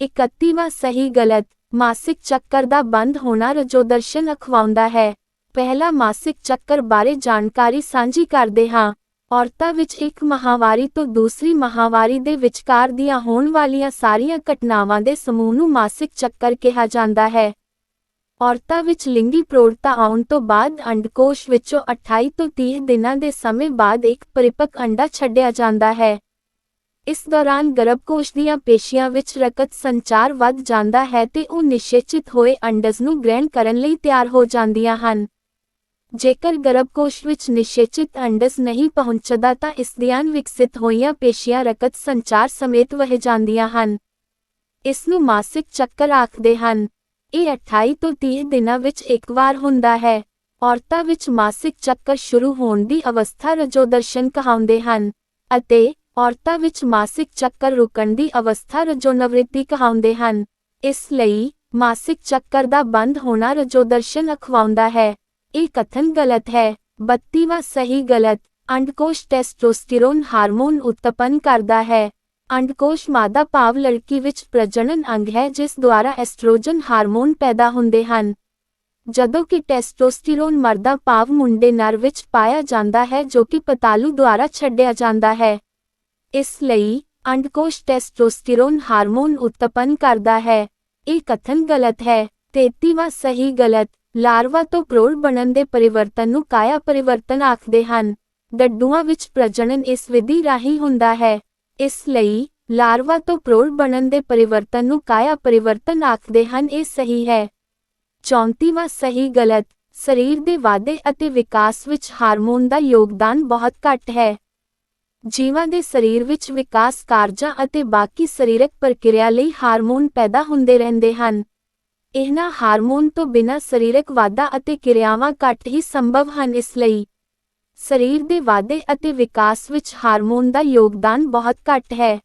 31ਵਾਂ ਸਹੀ ਗਲਤ। ਮਾਸਿਕ ਚੱਕਰ ਦਾ ਬੰਦ ਹੋਣਾ ਰਜੋਦਰਸ਼ਨ ਅਖਵਾਉਂਦਾ ਹੈ। ਪਹਿਲਾ ਮਾਸਿਕ ਚੱਕਰ ਬਾਰੇ ਜਾਣਕਾਰੀ ਸਾਂਝੀ ਕਰਦੇ ਹਾਂ। ਔਰਤਾਂ ਵਿੱਚ ਇੱਕ ਮਾਹਵਾਰੀ ਤੋਂ ਦੂਸਰੀ ਮਾਹਵਾਰੀ ਦੇ ਵਿਚਕਾਰ ਦੀਆਂ ਹੋਣ ਵਾਲੀਆਂ ਸਾਰੀਆਂ ਘਟਨਾਵਾਂ ਦੇ ਸਮੂਹ ਨੂੰ ਮਾਸਿਕ ਚੱਕਰ ਕਿਹਾ ਜਾਂਦਾ ਹੈ। ਔਰਤਾਂ ਵਿੱਚ ਲਿੰਗੀ ਪ੍ਰੌੜਤਾ ਆਉਣ ਤੋਂ ਬਾਅਦ ਅੰਡਕੋਸ਼ ਵਿੱਚੋਂ 28 ਤੋਂ 30 ਦਿਨਾਂ ਦੇ ਸਮੇਂ ਬਾਅਦ ਇੱਕ ਪਰਿਪੱਕ ਅੰਡਾ ਛੱਡਿਆ ਜਾਂਦਾ ਹੈ। ਇਸ ਦੌਰਾਨ ਗਰਭਕੋਸ਼ ਦੀਆਂ ਪੇਸ਼ੀਆਂ ਵਿੱਚ ਰਕਤ ਸੰਚਾਰ ਵੱਧ ਜਾਂਦਾ ਹੈ ਤੇ ਉਹ ਨਿਸ਼ਚਿਤ ਹੋਏ ਅੰਡਜ ਨੂੰ ਗ੍ਰਹਿਣ ਕਰਨ ਲਈ ਤਿਆਰ ਹੋ ਜਾਂਦੀਆਂ ਹਨ। ਜੇਕਰ ਗਰਭਕੋਸ਼ ਵਿੱਚ ਨਿਸ਼ਚਿਤ ਅੰਡਜ ਨਹੀਂ ਪਹੁੰਚਦਾ ਤਾਂ ਇਸ ਦੀਆਂ ਵਿਕਸਿਤ ਹੋਈਆਂ ਪੇਸ਼ੀਆਂ ਰਕਤ ਸੰਚਾਰ ਸਮੇਤ ਵਹਿ ਜਾਂਦੀਆਂ ਹਨ। ਇਸ ਨੂੰ ਮਾਸਿਕ ਚੱਕਰ ਆਖਦੇ ਹਨ। ਇਹ 28 ਤੋਂ 30 ਦਿਨਾਂ ਵਿੱਚ ਇੱਕ ਵਾਰ ਹੁੰਦਾ ਹੈ। ਔਰਤਾਂ ਵਿੱਚ ਮਾਸਿਕ ਚੱਕਰ ਸ਼ੁਰੂ ਹੋਣ ਦੀ ਅਵਸਥਾ ਰਜੋਦਰਸ਼ਨ ਕਹਾਉਂਦੇ ਹਨ ਅਤੇ ਔਰਤਾਂ ਵਿੱਚ ਮਾਸਿਕ ਚੱਕਰ ਰੁਕਣ ਦੀ ਅਵਸਥਾ ਰਜੋਨਵ੍ਰਿਤੀ ਕਹਾਉਂਦੇ ਹਨ। ਇਸ ਲਈ ਮਾਸਿਕ ਚੱਕਰ ਦਾ ਬੰਦ ਹੋਣਾ ਰਜੋਦਰਸ਼ਨ ਅਖਵਾਉਂਦਾ ਹੈ। ਇਹ ਕਥਨ ਗਲਤ ਹੈ। 32ਵਾਂ ਸਹੀ ਗਲਤ। ਅੰਡਕੋਸ਼ ਟੈਸਟੋਸਟੀਰੋਨ ਹਾਰਮੋਨ ਉਤਪੰਨ ਕਰਦਾ ਹੈ। ਅੰਡਕੋਸ਼ ਮਾਦਾ ਭਾਵ ਲੜਕੀ ਵਿੱਚ ਪ੍ਰਜਨਨ ਅੰਗ ਹੈ ਜਿਸ ਦੁਆਰਾ ਐਸਟ੍ਰੋਜਨ ਹਾਰਮੋਨ ਪੈਦਾ ਹੁੰਦੇ ਹਨ, ਜਦੋਂ ਕਿ ਟੈਸਟੋਸਟੀਰੋਨ ਮਰਦਾ ਭਾਵ ਮੁੰਡੇ ਨਰ ਵਿੱਚ ਪਾਇਆ ਜਾਂਦਾ ਹੈ ਜੋ ਕਿ ਪਤਾਲੂ ਦੁਆਰਾ ਛੱਡਿਆ ਜਾਂਦਾ ਹੈ। ਇਸ ਲਈ ਅੰਡਕੋਸ਼ ਟੈਸਟੋਸਟੀਰੋਨ ਹਾਰਮੋਨ ਉਤਪੰਨ ਕਰਦਾ ਹੈ। ਇਹ ਕਥਨ ਗਲਤ ਹੈ। 33ਵਾਂ ਸਹੀ ਗਲਤ। ਲਾਰਵਾ ਤੋਂ ਪ੍ਰੌੜ ਬਣਨ ਦੇ ਪਰਿਵਰਤਨ ਨੂੰ ਕਾਇਆ ਪਰਿਵਰਤਨ ਆਖਦੇ ਹਨ। ਡੱਡੂਆਂ ਵਿੱਚ ਪ੍ਰਜਨਨ ਇਸ ਵਿਧੀ ਰਾਹੀਂ ਹੁੰਦਾ ਹੈ, ਇਸ ਲਈ ਲਾਰਵਾ ਤੋਂ ਪ੍ਰੌੜ ਬਣਨ ਦੇ ਪਰਿਵਰਤਨ ਨੂੰ ਕਾਇਆ ਪਰਿਵਰਤਨ ਆਖਦੇ ਹਨ। ਇਹ ਸਹੀ ਹੈ। 34ਵਾਂ ਸਹੀ ਗਲਤ। ਸਰੀਰ ਦੇ ਵਾਧੇ ਅਤੇ ਵਿਕਾਸ ਵਿੱਚ ਹਾਰਮੋਨ ਦਾ ਯੋਗਦਾਨ ਬਹੁਤ ਘੱਟ ਹੈ। ਜੀਵਾਂ ਦੇ ਸਰੀਰ ਵਿੱਚ ਵਿਕਾਸ ਕਾਰਜਾਂ ਅਤੇ ਬਾਕੀ ਸਰੀਰਕ ਪ੍ਰਕਿਰਿਆ ਲਈ ਹਾਰਮੋਨ ਪੈਦਾ ਹੁੰਦੇ ਰਹਿੰਦੇ ਹਨ। ਇਹਨਾਂ ਹਾਰਮੋਨ ਤੋਂ ਬਿਨਾਂ ਸਰੀਰਕ ਵਾਧਾ ਅਤੇ ਕਿਰਿਆਵਾਂ ਘੱਟ ਹੀ ਸੰਭਵ ਹਨ। ਇਸ ਲਈ ਸਰੀਰ ਦੇ ਵਾਧੇ ਅਤੇ ਵਿਕਾਸ ਵਿੱਚ ਹਾਰਮੋਨ ਦਾ ਯੋਗਦਾਨ ਬਹੁਤ ਘੱਟ ਹੈ।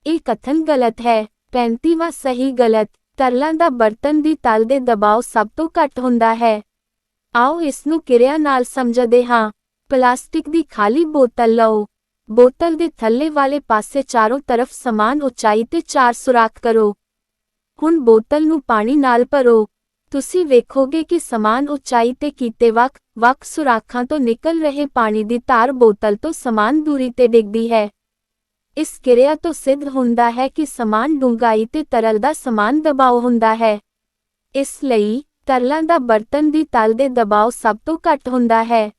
ਇਹ ਕਥਨ ਗਲਤ ਹੈ। 35ਵਾਂ ਸਹੀ ਗਲਤ। ਤਰਲਾਂ ਦਾ ਬਰਤਨ ਦੀ ਤਲ ਦੇ ਦਬਾਅ ਸਭ ਤੋਂ ਘੱਟ ਹੁੰਦਾ ਹੈ। ਆਓ ਇਸ ਨੂੰ ਕਿਰਿਆ ਨਾਲ ਸਮਝਦੇ ਹਾਂ। ਪਲਾਸਟਿਕ ਦੀ ਖਾਲੀ ਬੋਤਲ ਲਓ। ਬੋਤਲ ਦੇ ਥੱਲੇ ਵਾਲੇ ਪਾਸੇ ਚਾਰੋਂ ਤਰਫ ਸਮਾਨ ਉਚਾਈ ਤੇ 4 ਸੁਰਾਖ ਕਰੋ। ਹੁਣ ਬੋਤਲ ਨੂੰ ਪਾਣੀ ਨਾਲ ਭਰੋ। ਤੁਸੀਂ ਵੇਖੋਗੇ ਕਿ ਸਮਾਨ ਉਚਾਈ ਤੇ ਕੀਤੇ ਵੱਖ-ਵੱਖ ਸੁਰਾਖਾਂ ਤੋਂ ਨਿਕਲ ਰਹੇ ਪਾਣੀ ਦੀ ਧਾਰ ਬੋਤਲ ਤੋਂ ਸਮਾਨ ਦੂਰੀ ਤੇ ਡਿੱਗਦੀ ਹੈ। ਇਸ ਕਿਰਿਆ ਤੋਂ ਸਿੱਧ ਹੁੰਦਾ ਹੈ ਕਿ ਸਮਾਨ ਡੂੰਘਾਈ ਤੇ ਤਰਲ ਦਾ ਸਮਾਨ ਦਬਾਅ ਹੁੰਦਾ ਹੈ। ਇਸ ਲਈ ਤਰਲਾਂ ਦਾ ਬਰਤਨ ਦੀ ਤਲ ਦੇ ਦਬਾਅ ਸਭ ਤੋਂ ਘੱਟ ਹੁੰਦਾ ਹੈ।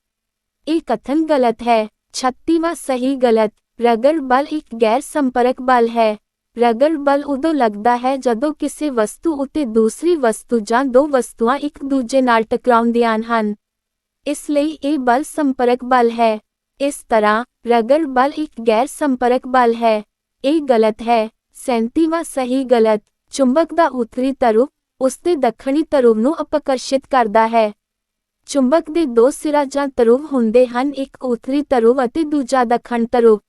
ਇਹ ਕਥਨ ਗਲਤ ਹੈ। 36ਵਾਂ ਸਹੀ ਗਲਤ। ਰਗੜ ਬਲ ਇੱਕ ਗੈਰ ਸੰਪਰਕ ਬਲ ਹੈ। ਰਗੜ ਬਲ ਉਦੋਂ ਲੱਗਦਾ ਹੈ ਜਦੋਂ ਕਿਸੇ ਵਸਤੂ ਉੱਤੇ ਦੂਸਰੀ ਵਸਤੂ ਜਾਂ ਦੋ ਵਸਤੂਆਂ ਇੱਕ ਦੂਜੇ ਨਾਲ ਟਕਰਾਉਂਦੀਆਂ ਹਨ। ਇਸ ਲਈ ਇਹ ਬਲ ਸੰਪਰਕ ਬਲ ਹੈ। ਇਸ ਤਰ੍ਹਾਂ ਰਗੜ ਬਲ ਇੱਕ ਗੈਰ ਸੰਪਰਕ ਬਲ ਹੈ। ਇਹ ਗਲਤ ਹੈ। 37ਵਾਂ ਸਹੀ ਗਲਤ। ਚੁੰਬਕ ਦਾ ਉੱਤਰੀ ਧਰੁਵ ਉਸਦੇ ਦੱਖਣੀ ਧਰੁਵ ਨੂੰ ਅਪਕਰਸ਼ਿਤ ਕਰਦਾ ਹੈ। ਚੁੰਬਕ ਦੇ ਦੋ ਸਿਰਾ ਜਾਂ ਧਰੁਵ ਹੁੰਦੇ ਹਨ, ਇੱਕ ਉੱਤਰੀ ਧਰੁਵ ਅਤੇ ਦੂਜਾ ਦੱਖਣ ਧਰੁਵ।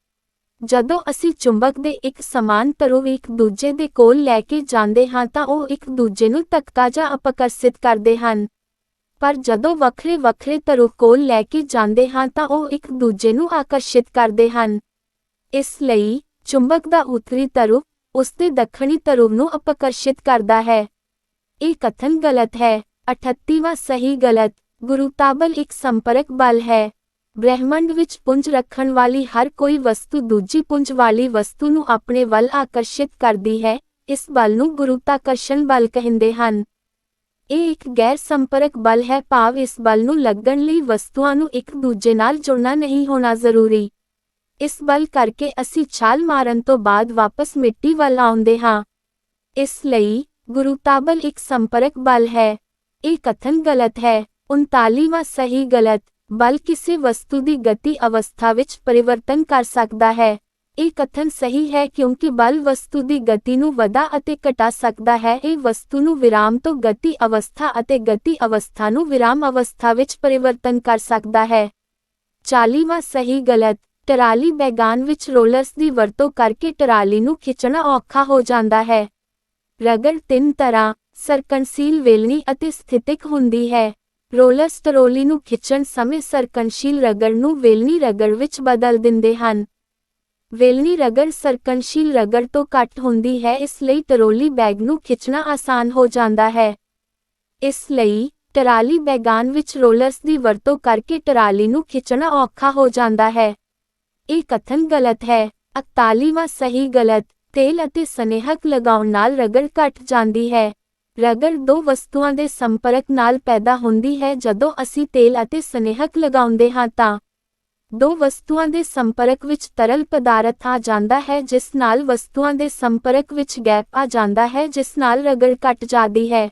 ਜਦੋਂ ਅਸੀਂ ਚੁੰਬਕ ਦੇ ਇੱਕ ਸਮਾਨ ਧਰੁਵ ਇੱਕ ਦੂਜੇ ਦੇ ਕੋਲ ਲੈ ਕੇ ਜਾਂਦੇ ਹਾਂ ਤਾਂ ਉਹ ਇੱਕ ਦੂਜੇ ਨੂੰ ਧੱਕਾ ਜਾਂ ਅਪਕਰਸ਼ਿਤ ਕਰਦੇ ਹਨ, ਪਰ ਜਦੋਂ ਵੱਖਰੇ-ਵੱਖਰੇ ਧਰੁਵ ਕੋਲ ਲੈ ਕੇ ਜਾਂਦੇ ਹਾਂ ਤਾਂ ਉਹ ਇੱਕ ਦੂਜੇ ਨੂੰ ਆਕਰਸ਼ਿਤ ਕਰਦੇ ਹਨ। ਇਸ ਲਈ ਚੁੰਬਕ ਦਾ ਉੱਤਰੀ ਧਰੁਵ ਉਸਦੇ ਦੱਖਣੀ ਧਰੁਵ ਨੂੰ ਅਪਕਰਸ਼ਿਤ ਕਰਦਾ ਹੈ। ਇਹ ਕਥਨ ਗਲਤ ਹੈ। 38ਵਾਂ ਸਹੀ ਗਲਤ। ਗੁਰੁਤਾਬਲ ਇੱਕ ਸੰਪਰਕ ਬਲ ਹੈ। ਬ੍ਰਹਿਮੰਡ ਵਿੱਚ ਪੁੰਜ ਰੱਖਣ ਵਾਲੀ ਹਰ ਕੋਈ ਵਸਤੂ ਦੂਜੀ ਪੁੰਜ ਵਾਲੀ ਵਸਤੂ ਨੂੰ ਆਪਣੇ ਵੱਲ ਆਕਰਸ਼ਿਤ ਕਰਦੀ ਹੈ। ਇਸ ਬਲ ਨੂੰ ਗੁਰੁਤਾਕਰਸ਼ਣ ਬਲ ਕਹਿੰਦੇ ਹਨ। ਇਹ ਇੱਕ ਗੈਰ ਸੰਪਰਕ ਬਲ ਹੈ, ਭਾਵ ਇਸ ਬਲ ਨੂੰ ਲੱਗਣ ਲਈ ਵਸਤੂਆਂ ਨੂੰ ਇੱਕ ਦੂਜੇ ਨਾਲ ਜੁੜਨਾ ਨਹੀਂ ਹੋਣਾ ਜ਼ਰੂਰੀ। ਇਸ ਬਲ ਕਰਕੇ ਅਸੀਂ ਛਾਲ ਮਾਰਨ ਤੋਂ ਬਾਅਦ ਵਾਪਸ ਮਿੱਟੀ ਵੱਲ ਆਉਂਦੇ ਹਾਂ। ਇਸ ਲਈ ਗੁਰੁਤਾਬਲ ਇੱਕ ਸੰਪਰਕ ਬਲ ਹੈ। ਇਹ ਕਥਨ ਗਲਤ ਹੈ। 39ਵਾਂ ਸਹੀ ਗਲਤ। ਬਲ ਕਿਸੇ ਵਸਤੂ ਦੀ ਗਤੀ ਅਵਸਥਾ ਵਿੱਚ ਪਰਿਵਰਤਨ ਕਰ ਸਕਦਾ ਹੈ। ਇਹ ਕਥਨ ਸਹੀ ਹੈ ਕਿਉਂਕਿ ਬਲ ਵਸਤੂ ਦੀ ਗਤੀ ਨੂੰ ਵਧਾ ਅਤੇ ਘਟਾ ਸਕਦਾ ਹੈ। ਇਹ ਵਸਤੂ ਨੂੰ ਵਿਰਾਮ ਤੋਂ ਗਤੀ ਅਵਸਥਾ ਅਤੇ ਗਤੀ ਅਵਸਥਾ ਨੂੰ ਵਿਰਾਮ ਅਵਸਥਾ ਵਿੱਚ ਪਰਿਵਰਤਨ ਕਰ ਸਕਦਾ ਹੈ। 40ਵਾਂ ਸਹੀ ਗਲਤ। ਟਰਾਲੀ ਬੈਗਾਨ ਵਿੱਚ ਰੋਲਰਸ ਦੀ ਵਰਤੋਂ ਕਰਕੇ ਟਰਾਲੀ ਨੂੰ ਖਿੱਚਣਾ ਔਖਾ ਹੋ ਜਾਂਦਾ ਹੈ। ਰਗੜ 3 ਤਰ੍ਹਾਂ, ਸਰਕਨਸ਼ੀਲ, ਵੇਲਣੀ ਅਤੇ ਸਥਿਤਿਕ ਹੁੰਦੀ ਹੈ। ਰੋਲਰਸ ਟਰਾਲੀ ਨੂੰ ਖਿੱਚਣ ਸਮੇਂ ਸਰਕਨਸ਼ੀਲ ਰਗੜ ਨੂੰ ਵੇਲਣੀ ਰਗੜ ਵਿੱਚ ਬਦਲ ਦਿੰਦੇ ਹਨ। ਵੇਲਣੀ ਰਗੜ ਸਰਕਨਸ਼ੀਲ ਰਗੜ ਤੋਂ ਘੱਟ ਹੁੰਦੀ ਹੈ, ਇਸ ਲਈ ਟਰਾਲੀ ਬੈਗ ਨੂੰ ਖਿੱਚਣਾ ਆਸਾਨ ਹੋ ਜਾਂਦਾ ਹੈ। ਇਸ ਲਈ ਟਰਾਲੀ ਬੈਗਾਨ ਵਿੱਚ ਰੋਲਰਸ ਦੀ ਵਰਤੋਂ ਕਰਕੇ ਟਰਾਲੀ ਨੂੰ ਖਿੱਚਣਾ ਔਖਾ ਹੋ ਜਾਂਦਾ ਹੈ। ਇਹ ਕਥਨ ਗਲਤ ਹੈ। 41ਵਾਂ ਸਹੀ ਗਲਤ। ਤੇਲ ਅਤੇ ਸਨੇਹਕ ਲਗਾਉਣ ਨਾਲ ਰਗੜ ਘਟ ਜਾਂਦੀ ਹੈ। ਰਗੜ ਦੋ ਵਸਤੂਆਂ ਦੇ ਸੰਪਰਕ ਨਾਲ ਪੈਦਾ ਹੁੰਦੀ ਹੈ। ਜਦੋਂ ਅਸੀਂ ਤੇਲ ਅਤੇ ਸਨੇਹਕ ਲਗਾਉਂਦੇ ਹਾਂ ਤਾਂ ਦੋ ਵਸਤੂਆਂ ਦੇ ਸੰਪਰਕ ਵਿੱਚ ਤਰਲ ਪਦਾਰਥ ਆ ਜਾਂਦਾ ਹੈ, ਜਿਸ ਨਾਲ ਵਸਤੂਆਂ ਦੇ ਸੰਪਰਕ ਵਿੱਚ ਗੈਪ ਆ ਜਾਂਦਾ ਹੈ, ਜਿਸ ਨਾਲ ਰਗੜ ਘਟ ਜਾਂਦੀ ਹੈ।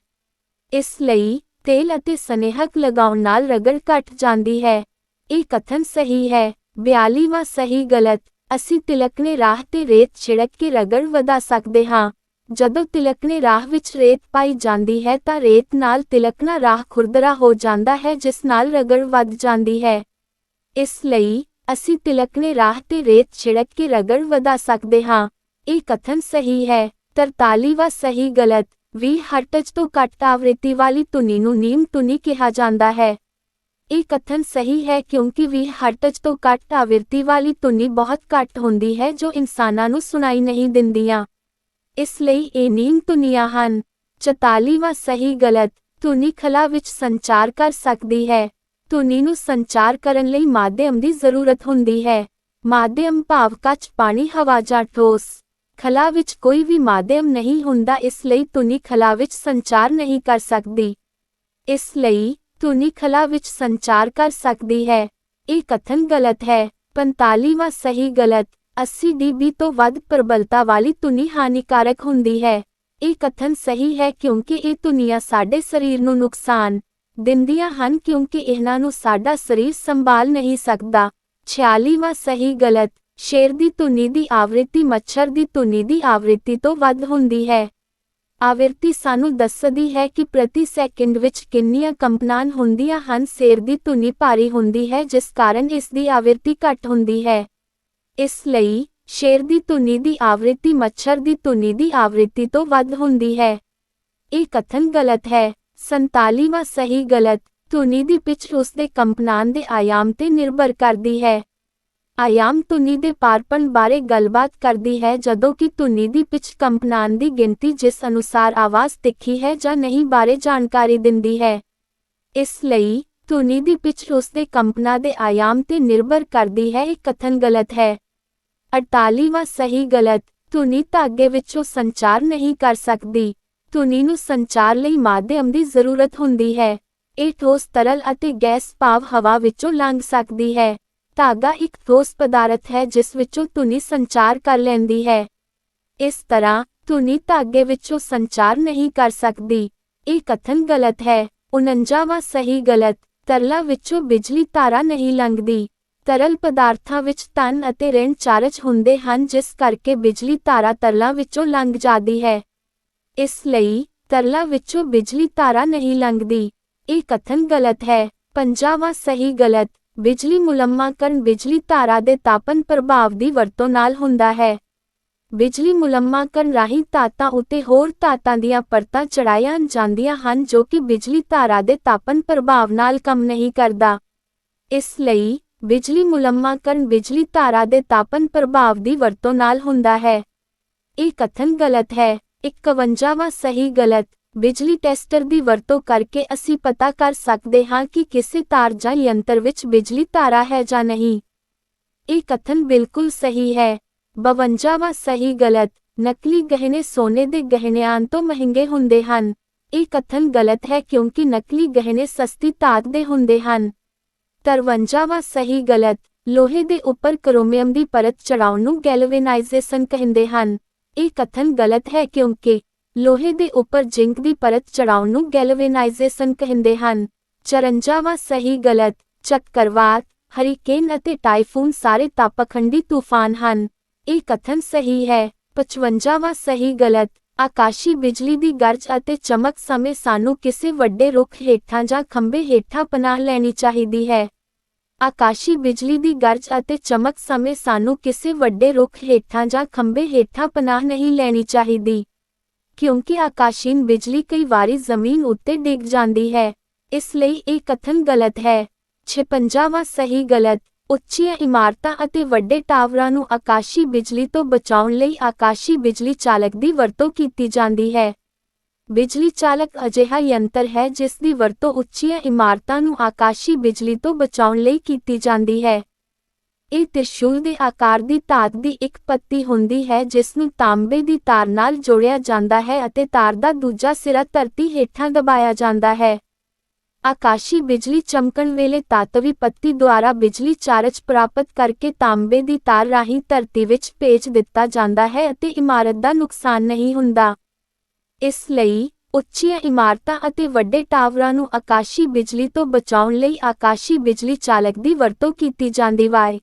ਇਸ ਲਈ ਤੇਲ ਅਤੇ ਸਨੇਹਕ ਲਗਾਉਣ ਨਾਲ ਰਗੜ ਘਟ ਜਾਂਦੀ ਹੈ। ਇਹ ਕਥਨ ਸਹੀ ਹੈ। 42ਵਾਂ ਸਹੀ ਗਲਤ। ਅਸੀਂ ਤਿਲਕਣੇ ਰਾਹ ਤੇ ਰੇਤ ਛਿੜਕ ਕੇ ਰਗੜ ਵਧਾ ਸਕਦੇ ਹਾਂ। ਜਦੋਂ ਤਿਲਕਣੇ ਰਾਹ ਵਿੱਚ ਰੇਤ ਪਾਈ ਜਾਂਦੀ ਹੈ ਤਾਂ ਰੇਤ ਨਾਲ ਤਿਲਕਣਾ ਰਾਹ ਖੁਰਦਰਾ ਹੋ ਜਾਂਦਾ ਹੈ, ਜਿਸ ਨਾਲ ਰਗੜ ਵੱਧ ਜਾਂਦੀ ਹੈ। ਇਸ ਲਈ ਅਸੀਂ ਤਿਲਕਣੇ ਰਾਹ ਤੇ ਰੇਤ ਛਿੜਕ ਕੇ ਰਗੜ ਵਧਾ ਸਕਦੇ ਹਾਂ। ਇਹ ਕਥਨ ਸਹੀ ਹੈ। 43ਵਾਂ ਸਹੀ ਗਲਤ। 20 ਹਰਟਜ਼ ਤੋਂ ਘੱਟ ਆਵਿਰਤੀ ਵਾਲੀ ਧੁਨੀ ਨੂੰ ਨੀਮ ਧੁਨੀ ਕਿਹਾ ਜਾਂਦਾ ਹੈ। ਇਹ ਕਥਨ ਸਹੀ ਹੈ ਕਿਉਂਕਿ 20 ਹਰਟਜ਼ ਤੋਂ ਘੱਟ ਆਵਿਰਤੀ ਵਾਲੀ ਧੁਨੀ ਬਹੁਤ ਘੱਟ ਹੁੰਦੀ ਹੈ ਜੋ ਇਨਸਾਨਾਂ ਨੂੰ ਸੁਣਾਈ ਨਹੀਂ ਦਿੰਦੀਆਂ। ਇਸ ਲਈ ਇਹ ਨੀਮ ਧੁਨੀਆਂ ਹਨ। 44ਵਾਂ ਸਹੀ ਗਲਤ। ਧੁਨੀ ਖਲਾ ਵਿੱਚ ਸੰਚਾਰ ਕਰ ਸਕਦੀ ਹੈ। ਧੁਨੀ ਨੂੰ ਸੰਚਾਰ ਕਰਨ ਲਈ ਮਾਧਿਅਮ ਦੀ ਜ਼ਰੂਰਤ ਹੁੰਦੀ ਹੈ। ਮਾਧਿਅਮ ਭਾਵ ਕੱਚ, ਪਾਣੀ, ਹਵਾ ਜਾਂ ਠੋਸ। ਖਲਾ ਵਿੱਚ ਕੋਈ ਵੀ ਮਾਧਿਅਮ ਨਹੀਂ ਹੁੰਦਾ, ਇਸ ਲਈ ਧੁਨੀ ਖਲਾ ਵਿੱਚ ਸੰਚਾਰ ਨਹੀਂ ਕਰ ਸਕਦੀ। ਇਸ ਲਈ ਧੁਨੀ ਖਲਾ ਵਿੱਚ ਸੰਚਾਰ ਕਰ ਸਕਦੀ ਹੈ। ਇਹ ਕਥਨ ਗਲਤ ਹੈ। 45ਵਾਂ ਸਹੀ ਗਲਤ। 80 dB ਤੋਂ ਵੱਧ ਪ੍ਰਬਲਤਾ ਵਾਲੀ ਧੁਨੀ ਹਾਨੀਕਾਰਕ ਹੁੰਦੀ ਹੈ। ਇਹ ਕਥਨ ਸਹੀ ਹੈ ਕਿਉਂਕਿ ਇਹ ਧੁਨੀਆਂ ਸਾਡੇ ਸਰੀਰ ਨੂੰ ਨੁਕਸਾਨ ਦਿੰਦੀਆਂ ਹਨ ਕਿਉਂਕਿ ਇਹਨਾਂ ਨੂੰ ਸਾਡਾ ਸਰੀਰ ਸੰਭਾਲ ਨਹੀਂ ਸਕਦਾ। 46ਵਾਂ ਸਹੀ ਗਲਤ। ਸ਼ੇਰ ਦੀ ਧੁਨੀ ਦੀ ਆਵਿਰਤੀ ਮੱਛਰ ਦੀ ਧੁਨੀ ਦੀ ਆਵਿਰਤੀ ਤੋਂ ਵੱਧ ਹੁੰਦੀ ਹੈ। ਆਵਿਰਤੀ ਸਾਨੂੰ ਦੱਸਦੀ ਹੈ ਕਿ ਪ੍ਰਤੀ ਸੈਕਿੰਡ ਵਿੱਚ ਕਿੰਨੀਆਂ ਕੰਪਨਾਂ ਹੁੰਦੀਆਂ ਹਨ। ਸ਼ੇਰ ਦੀ ਧੁਨੀ ਭਾਰੀ ਹੁੰਦੀ ਹੈ ਜਿਸ ਕਾਰਨ ਇਸ ਦੀ ਆਵਿਰਤੀ ਘੱਟ ਹੁੰਦੀ ਹੈ। ਇਸ ਲਈ ਸ਼ੇਰ ਦੀ ਧੁਨੀ ਦੀ ਆਵਿਰਤੀ ਮੱਛਰ ਦੀ ਧੁਨੀ ਦੀ ਆਵਿਰਤੀ ਤੋਂ ਵੱਧ ਹੁੰਦੀ ਹੈ। ਇਹ ਕਥਨ ਗਲਤ ਹੈ। 47ਵਾਂ ਸਹੀ ਗਲਤ। ਧੁਨੀ ਦੀ ਪਿੱਚ ਉਸਦੇ ਕੰਪਨਾਂ ਦੇ ਆਯਾਮ ਤੇ ਨਿਰਭਰ ਕਰਦੀ ਹੈ। ਆਯਾਮ ਧੁਨੀ ਦੇ ਪਾਰਪਣ ਬਾਰੇ ਗੱਲਬਾਤ ਕਰਦੀ ਹੈ ਜਦੋਂ ਕਿ ਧੁਨੀ ਦੀ ਪਿੱਚ ਕੰਪਨਾਂ ਦੀ ਗਿਣਤੀ ਜਿਸ ਅਨੁਸਾਰ ਆਵਾਜ਼ ਤਿੱਖੀ ਹੈ ਜਾਂ ਨਹੀਂ ਬਾਰੇ ਜਾਣਕਾਰੀ ਦਿੰਦੀ ਹੈ। ਇਸ ਲਈ ਧੁਨੀ ਦੀ ਪਿੱਚ ਉਸਦੇ ਕੰਪਨਾਂ ਦੇ ਆਯਾਮ ਤੇ ਨਿਰਭਰ ਕਰਦੀ ਹੈ। ਇਹ ਕਥਨ ਗਲਤ ਹੈ। 48ਵਾਂ ਸਹੀ ਗਲਤ। ਧੁਨੀ ਧਾਗੇ ਵਿੱਚੋਂ ਸੰਚਾਰ ਨਹੀਂ ਕਰ ਸਕਦੀ। ਧੁਨੀ ਨੂੰ ਸੰਚਾਰ ਲਈ ਮਾਧਿਅਮ ਦੀ ਜ਼ਰੂਰਤ ਹੁੰਦੀ ਹੈ। ਇਹ ਠੋਸ, ਤਰਲ ਅਤੇ ਗੈਸ ਭਾਵ ਹਵਾ ਵਿੱਚੋਂ ਲੰਘ ਸਕਦੀ ਹੈ। ਧਾਗਾ ਇੱਕ ਠੋਸ ਪਦਾਰਥ ਹੈ ਜਿਸ ਵਿੱਚੋਂ ਧੁਨੀ ਸੰਚਾਰ ਕਰ ਲੈਂਦੀ ਹੈ। ਇਸ ਤਰ੍ਹਾਂ ਧੁਨੀ ਧਾਗੇ ਵਿੱਚੋਂ ਸੰਚਾਰ ਨਹੀਂ ਕਰ ਸਕਦੀ। ਇਹ ਕਥਨ ਗਲਤ ਹੈ। 49ਵਾਂ ਸਹੀ ਗਲਤ। ਤਰਲਾਂ ਵਿੱਚੋਂ ਬਿਜਲੀ ਤਾਰਾਂ ਨਹੀਂ ਲੰਘਦੀ। ਤਰਲ ਪਦਾਰਥਾਂ ਵਿੱਚ ਧਨ ਅਤੇ ਰਿਣ ਚਾਰਜ ਹੁੰਦੇ ਹਨ ਜਿਸ ਕਰਕੇ ਬਿਜਲੀ ਤਾਰਾ ਤਰਲਾਂ ਵਿੱਚੋਂ ਲੰਘ ਜਾਂਦੀ ਹੈ। ਇਸ ਲਈ ਤਰਲਾਂ ਵਿੱਚੋਂ ਬਿਜਲੀ ਤਾਰਾ ਨਹੀਂ ਲੰਘਦੀ। ਇਹ ਕਥਨ ਗਲਤ ਹੈ। 50ਵਾਂ ਸਹੀ ਗਲਤ। ਬਿਜਲੀ ਮੁਲੰਮਾਕਰਨ ਬਿਜਲੀ ਤਾਰਾ ਦੇ ਤਾਪਨ ਪ੍ਰਭਾਵ ਦੀ ਵਰਤੋਂ ਨਾਲ ਹੁੰਦਾ ਹੈ। ਬਿਜਲੀ ਮੁਲੰਮਾਕਰਨ ਰਾਹੀਂ ਧਾਤਾਂ ਉੱਤੇ ਹੋਰ ਧਾਤਾਂ ਦੀਆਂ ਪਰਤਾਂ ਚੜ੍ਹਾਈਆਂ ਜਾਂਦੀਆਂ ਹਨ ਜੋ ਕਿ ਬਿਜਲੀ ਤਾਰਾ ਦੇ ਤਾਪਨ ਪ੍ਰਭਾਵ ਨਾਲ ਕੰਮ ਨਹੀਂ ਕਰਦਾ। ਇਸ ਲਈ ਬਿਜਲੀ ਮੁਲੰਮਾਕਰਨ ਬਿਜਲੀ ਤਾਰਾ ਦੇ ਤਾਪਨ ਪ੍ਰਭਾਵ ਦੀ ਵਰਤੋਂ ਨਾਲ ਹੁੰਦਾ ਹੈ। ਇਹ ਕਥਨ ਗਲਤ ਹੈ। 51ਵਾਂ ਸਹੀ ਗਲਤ। ਬਿਜਲੀ ਟੈਸਟਰ ਦੀ ਵਰਤੋਂ ਕਰਕੇ ਅਸੀਂ ਪਤਾ ਕਰ ਸਕਦੇ ਹਾਂ ਕਿ ਕਿਸੇ ਤਾਰ ਜਾਂ ਯੰਤਰ ਵਿੱਚ ਬਿਜਲੀ ਤਾਰਾ ਹੈ ਜਾਂ ਨਹੀਂ। ਇਹ ਕਥਨ ਬਿਲਕੁਲ ਸਹੀ ਹੈ। 52ਵਾਂ ਸਹੀ ਗਲਤ। ਨਕਲੀ ਗਹਿਣੇ ਸੋਨੇ ਦੇ ਗਹਿਣਿਆਂ ਤੋਂ ਮਹਿੰਗੇ ਹੁੰਦੇ ਹਨ। ਇਹ ਕਥਨ ਗਲਤ ਹੈ ਕਿਉਂਕਿ ਨਕਲੀ ਗਹਿਣੇ ਸਸਤੀ ਧਾਤ ਦੇ ਹੁੰਦੇ ਹਨ। 53ਵਾਂ ਸਹੀ ਗਲਤ। ਲੋਹੇ ਦੇ ਉੱਪਰ ਕ੍ਰੋਮੀਅਮ ਦੀ ਪਰਤ ਚੜਾਉਣ ਨੂੰ ਗੈਲਵੇਨਾਈਜ਼ੇਸ਼ਨ ਕਹਿੰਦੇ ਹਨ। ਇਹ ਕਥਨ ਗਲਤ ਹੈ ਕਿਉਂਕਿ ਲੋਹੇ ਦੇ ਉੱਪਰ ਜ਼ਿੰਕ ਦੀ ਪਰਤ ਚੜਾਉਣ ਨੂੰ ਗੈਲਵੇਨਾਈਜ਼ੇਸ਼ਨ ਕਹਿੰਦੇ ਹਨ। 54ਵਾਂ ਸਹੀ ਗਲਤ। ਚੱਕਰਵਾਤ, ਹਰੀਕੇਨ ਅਤੇ ਟਾਈਫੂਨ ਸਾਰੇ ਤਾਪਖੰਡੀ ਤੂਫਾਨ ਹਨ। ਇਹ ਕਥਨ ਸਹੀ ਹੈ। 55ਵਾਂ ਸਹੀ ਗਲਤ। ਆਕਾਸ਼ੀ ਬਿਜਲੀ ਦੀ ਗਰਜ ਅਤੇ ਚਮਕ ਸਮੇਂ ਸਾਨੂੰ ਕਿਸੇ ਵੱਡੇ ਰੁੱਖ ਹੇਠਾਂ ਜਾਂ ਖੰਭੇ ਹੇਠਾਂ ਪਨਾਹ ਲੈਣੀ ਚਾਹੀਦੀ ਹੈ। ਆਕਾਸ਼ੀ ਬਿਜਲੀ ਦੀ ਗਰਜ ਅਤੇ ਚਮਕ ਸਮੇਂ ਸਾਨੂੰ ਕਿਸੇ ਵੱਡੇ ਰੁੱਖ ਹੇਠਾਂ ਜਾਂ ਖੰਭੇ ਹੇਠਾਂ ਪਨਾਹ ਨਹੀਂ ਲੈਣੀ ਚਾਹੀਦੀ ਕਿਉਂਕਿ ਆਕਾਸ਼ੀਨ ਬਿਜਲੀ ਕਈ ਵਾਰੀ ਜ਼ਮੀਨ ਉੱਤੇ ਡਿੱਗ ਜਾਂਦੀ ਹੈ। ਇਸ ਲਈ ਇਹ ਕਥਨ ਗਲਤ ਹੈ। 56ਵਾਂ ਸਹੀ ਗਲਤ। ਉੱਚੀਆਂ ਇਮਾਰਤਾਂ ਅਤੇ ਵੱਡੇ ਟਾਵਰਾਂ ਨੂੰ ਆਕਾਸ਼ੀ ਬਿਜਲੀ ਤੋਂ ਬਚਾਉਣ ਲਈ ਆਕਾਸ਼ੀ ਬਿਜਲੀ ਚਾਲਕ ਦੀ ਵਰਤੋਂ ਕੀਤੀ ਜਾਂਦੀ ਹੈ। ਬਿਜਲੀ ਚਾਲਕ ਅਜਿਹਾ ਯੰਤਰ ਹੈ ਜਿਸ ਦੀ ਵਰਤੋਂ ਉੱਚੀਆਂ ਇਮਾਰਤਾਂ ਨੂੰ ਆਕਾਸ਼ੀ ਬਿਜਲੀ ਤੋਂ ਬਚਾਉਣ ਲਈ ਕੀਤੀ ਜਾਂਦੀ ਹੈ। ਇਹ ਤ੍ਰਿਸ਼ੂਲ ਦੇ ਆਕਾਰ ਦੀ ਧਾਤ ਦੀ ਇੱਕ ਪੱਤੀ ਹੁੰਦੀ ਹੈ ਜਿਸ ਨੂੰ ਤਾਂਬੇ ਦੀ ਤਾਰ ਨਾਲ ਜੋੜਿਆ ਜਾਂਦਾ ਹੈ ਅਤੇ ਤਾਰ ਦਾ ਦੂਜਾ ਸਿਰਾ ਧਰਤੀ ਹੇਠਾਂ ਦਬਾਇਆ ਜਾਂਦਾ ਹੈ। ਆਕਾਸ਼ੀ ਬਿਜਲੀ ਚਮਕਣ ਵੇਲੇ ਧਾਤਵੀ ਪੱਤੀ ਦੁਆਰਾ ਬਿਜਲੀ ਚਾਰਜ ਪ੍ਰਾਪਤ ਕਰਕੇ ਤਾਂਬੇ ਦੀ ਤਾਰ ਰਾਹੀਂ ਧਰਤੀ ਵਿੱਚ ਭੇਜ ਦਿੱਤਾ ਜਾਂਦਾ ਹੈ ਅਤੇ ਇਮਾਰਤ ਦਾ ਨੁਕਸਾਨ ਨਹੀਂ ਹੁੰਦਾ। ਇਸ ਲਈ ਉੱਚੀਆਂ ਇਮਾਰਤਾਂ ਅਤੇ ਵੱਡੇ ਟਾਵਰਾਂ ਨੂੰ ਆਕਾਸ਼ੀ ਬਿਜਲੀ ਤੋਂ ਬਚਾਉਣ ਲਈ ਆਕਾਸ਼ੀ ਬਿਜਲੀ ਚਾਲਕ ਦੀ ਵਰਤੋਂ ਕੀਤੀ ਜਾਂਦੀ ਹੈ।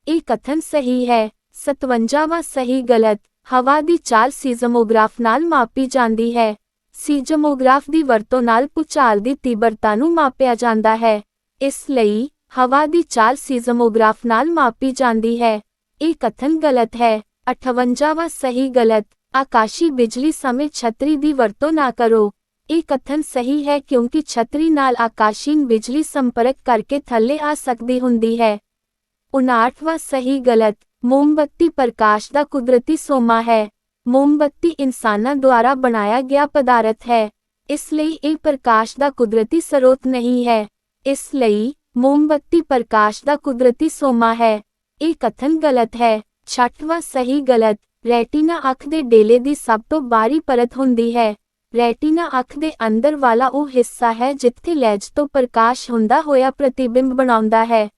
ਇਹ ਕਥਨ ਸਹੀ ਹੈ। 57ਵਾਂ ਸਹੀ ਗਲਤ। ਹਵਾ ਦੀ ਚਾਲ ਸੀਜ਼ਮੋਗ੍ਰਾਫ ਨਾਲ ਮਾਪੀ ਜਾਂਦੀ ਹੈ। ਸੀਜ਼ਮੋਗ੍ਰਾਫ ਦੀ ਵਰਤੋਂ ਨਾਲ ਭੂਚਾਲ ਦੀ ਤੀਬਰਤਾ ਨੂੰ ਮਾਪਿਆ ਜਾਂਦਾ ਹੈ। ਇਸ ਲਈ ਹਵਾ ਦੀ ਚਾਲ ਸੀਜ਼ਮੋਗ੍ਰਾਫ ਨਾਲ ਮਾਪੀ ਜਾਂਦੀ ਹੈ। ਇਹ ਕਥਨ ਗਲਤ ਹੈ। 58ਵਾਂ ਸਹੀ ਗਲਤ। ਆਕਾਸ਼ੀ ਬਿਜਲੀ ਸਮੇਂ ਛਤਰੀ ਦੀ ਵਰਤੋਂ ਨਾ ਕਰੋ। ਇਹ ਕਥਨ ਸਹੀ ਹੈ ਕਿਉਂਕਿ ਛਤਰੀ ਨਾਲ ਆਕਾਸ਼ੀਨ ਬਿਜਲੀ ਸੰਪਰਕ ਕਰਕੇ ਥੱਲੇ ਆ ਸਕਦੀ ਹੁੰਦੀ ਹੈ। 59ਵਾਂ ਸਹੀ ਗਲਤ। ਮੋਮਬੱਤੀ ਪ੍ਰਕਾਸ਼ ਦਾ ਕੁਦਰਤੀ ਸੋਮਾ ਹੈ। ਮੋਮਬੱਤੀ ਇਨਸਾਨਾਂ ਦੁਆਰਾ ਬਣਾਇਆ ਗਿਆ ਪਦਾਰਥ ਹੈ, ਇਸ ਲਈ ਇਹ ਪ੍ਰਕਾਸ਼ ਦਾ ਕੁਦਰਤੀ ਸਰੋਤ ਨਹੀਂ ਹੈ। ਇਸ ਲਈ ਮੋਮਬੱਤੀ ਪ੍ਰਕਾਸ਼ ਦਾ ਕੁਦਰਤੀ ਸੋਮਾ ਹੈ। ਇਹ ਕਥਨ ਗਲਤ ਹੈ। 66ਵਾਂ ਸਹੀ ਗਲਤ। ਰੈਟੀਨਾ ਅੱਖ ਦੇ ਡੇਲੇ ਦੀ ਸਭ ਤੋਂ ਬਾਹਰੀ ਪਰਤ ਹੁੰਦੀ ਹੈ। ਰੈਟੀਨਾ ਅੱਖ ਦੇ ਅੰਦਰ ਵਾਲਾ ਉਹ ਹਿੱਸਾ ਹੈ ਜਿੱਥੇ ਲੈਂਜ਼ ਤੋਂ ਪ੍ਰਕਾਸ਼ ਹੁੰਦਾ ਹੋਇਆ ਪ੍ਰਤੀਬਿੰਬ ਬਣਾਉਂਦਾ ਹੈ।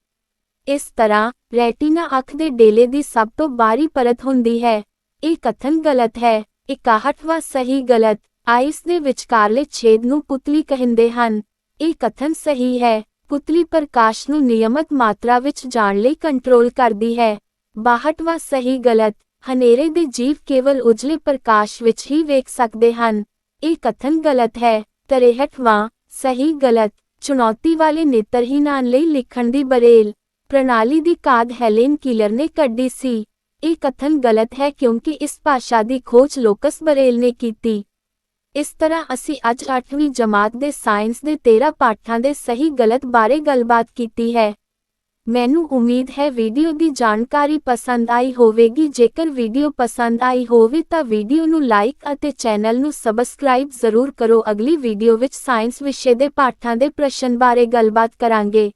ਇਸ ਤਰ੍ਹਾਂ ਰੈਟੀਨਾ ਅੱਖ ਦੇ ਡੇਲੇ ਦੀ ਸਭ ਤੋਂ ਬਾਹਰੀ ਪਰਤ ਹੁੰਦੀ ਹੈ। ਇਹ ਕਥਨ ਗਲਤ ਹੈ। 61ਵਾਂ ਸਹੀ ਗਲਤ। ਆਈਸ ਦੇ ਵਿਚਕਾਰਲੇ ਛੇਦ ਨੂੰ ਪੁਤਲੀ ਕਹਿੰਦੇ ਹਨ। ਇਹ ਕਥਨ ਸਹੀ ਹੈ। ਪੁਤਲੀ ਪ੍ਰਕਾਸ਼ ਨੂੰ ਨਿਯਮਤ ਮਾਤਰਾ ਵਿੱਚ ਜਾਣ ਲਈ ਕੰਟਰੋਲ ਕਰਦੀ ਹੈ। 62ਵਾਂ ਸਹੀ ਗਲਤ। ਹਨੇਰੇ ਦੇ ਜੀਵ ਕੇਵਲ ਉਜਲੇ ਪ੍ਰਕਾਸ਼ ਵਿੱਚ ਹੀ ਵੇਖ ਸਕਦੇ ਹਨ। ਇਹ ਕਥਨ ਗਲਤ ਹੈ। 63ਵਾਂ ਸਹੀ ਗਲਤ। ਚੁਣੌਤੀ ਵਾਲੇ ਨੇਤਰਹੀਣਾਂ ਲਈ ਲਿਖਣ ਦੀ ਬਰੇਲ ਪ੍ਰਣਾਲੀ ਦੀ ਕਾਢ ਹੈਲੇਨ ਕੀਲਰ ਨੇ ਕੱਢੀ ਸੀ। ਇਹ ਕਥਨ ਗਲਤ ਹੈ ਕਿਉਂਕਿ ਇਸ ਭਾਸ਼ਾ ਦੀ ਖੋਜ ਲੋਕਸ ਬਰੇਲ ਨੇ ਕੀਤੀ। ਇਸ ਤਰ੍ਹਾਂ ਅਸੀਂ ਅੱਜ 8ਵੀਂ ਜਮਾਤ ਦੇ ਸਾਇੰਸ ਦੇ 13 ਪਾਠਾਂ ਦੇ ਸਹੀ ਗਲਤ ਬਾਰੇ ਗੱਲਬਾਤ ਕੀਤੀ ਹੈ। ਮੈਨੂੰ ਉਮੀਦ ਹੈ ਵੀਡੀਓ ਦੀ ਜਾਣਕਾਰੀ ਪਸੰਦ ਆਈ ਹੋਵੇਗੀ। ਜੇਕਰ ਵੀਡੀਓ ਪਸੰਦ ਆਈ ਹੋਵੇ ਤਾਂ ਵੀਡੀਓ ਨੂੰ ਲਾਈਕ ਅਤੇ ਚੈਨਲ ਨੂੰ ਸਬਸਕ੍ਰਾਈਬ ਜ਼ਰੂਰ ਕਰੋ। ਅਗਲੀ ਵੀਡੀਓ ਵਿੱਚ ਸਾਇੰਸ ਵਿਸ਼ੇ ਦੇ ਪਾਠਾਂ ਦੇ ਪ੍ਰਸ਼ਨ ਬਾਰੇ ਗੱਲਬਾਤ ਕਰਾਂਗੇ।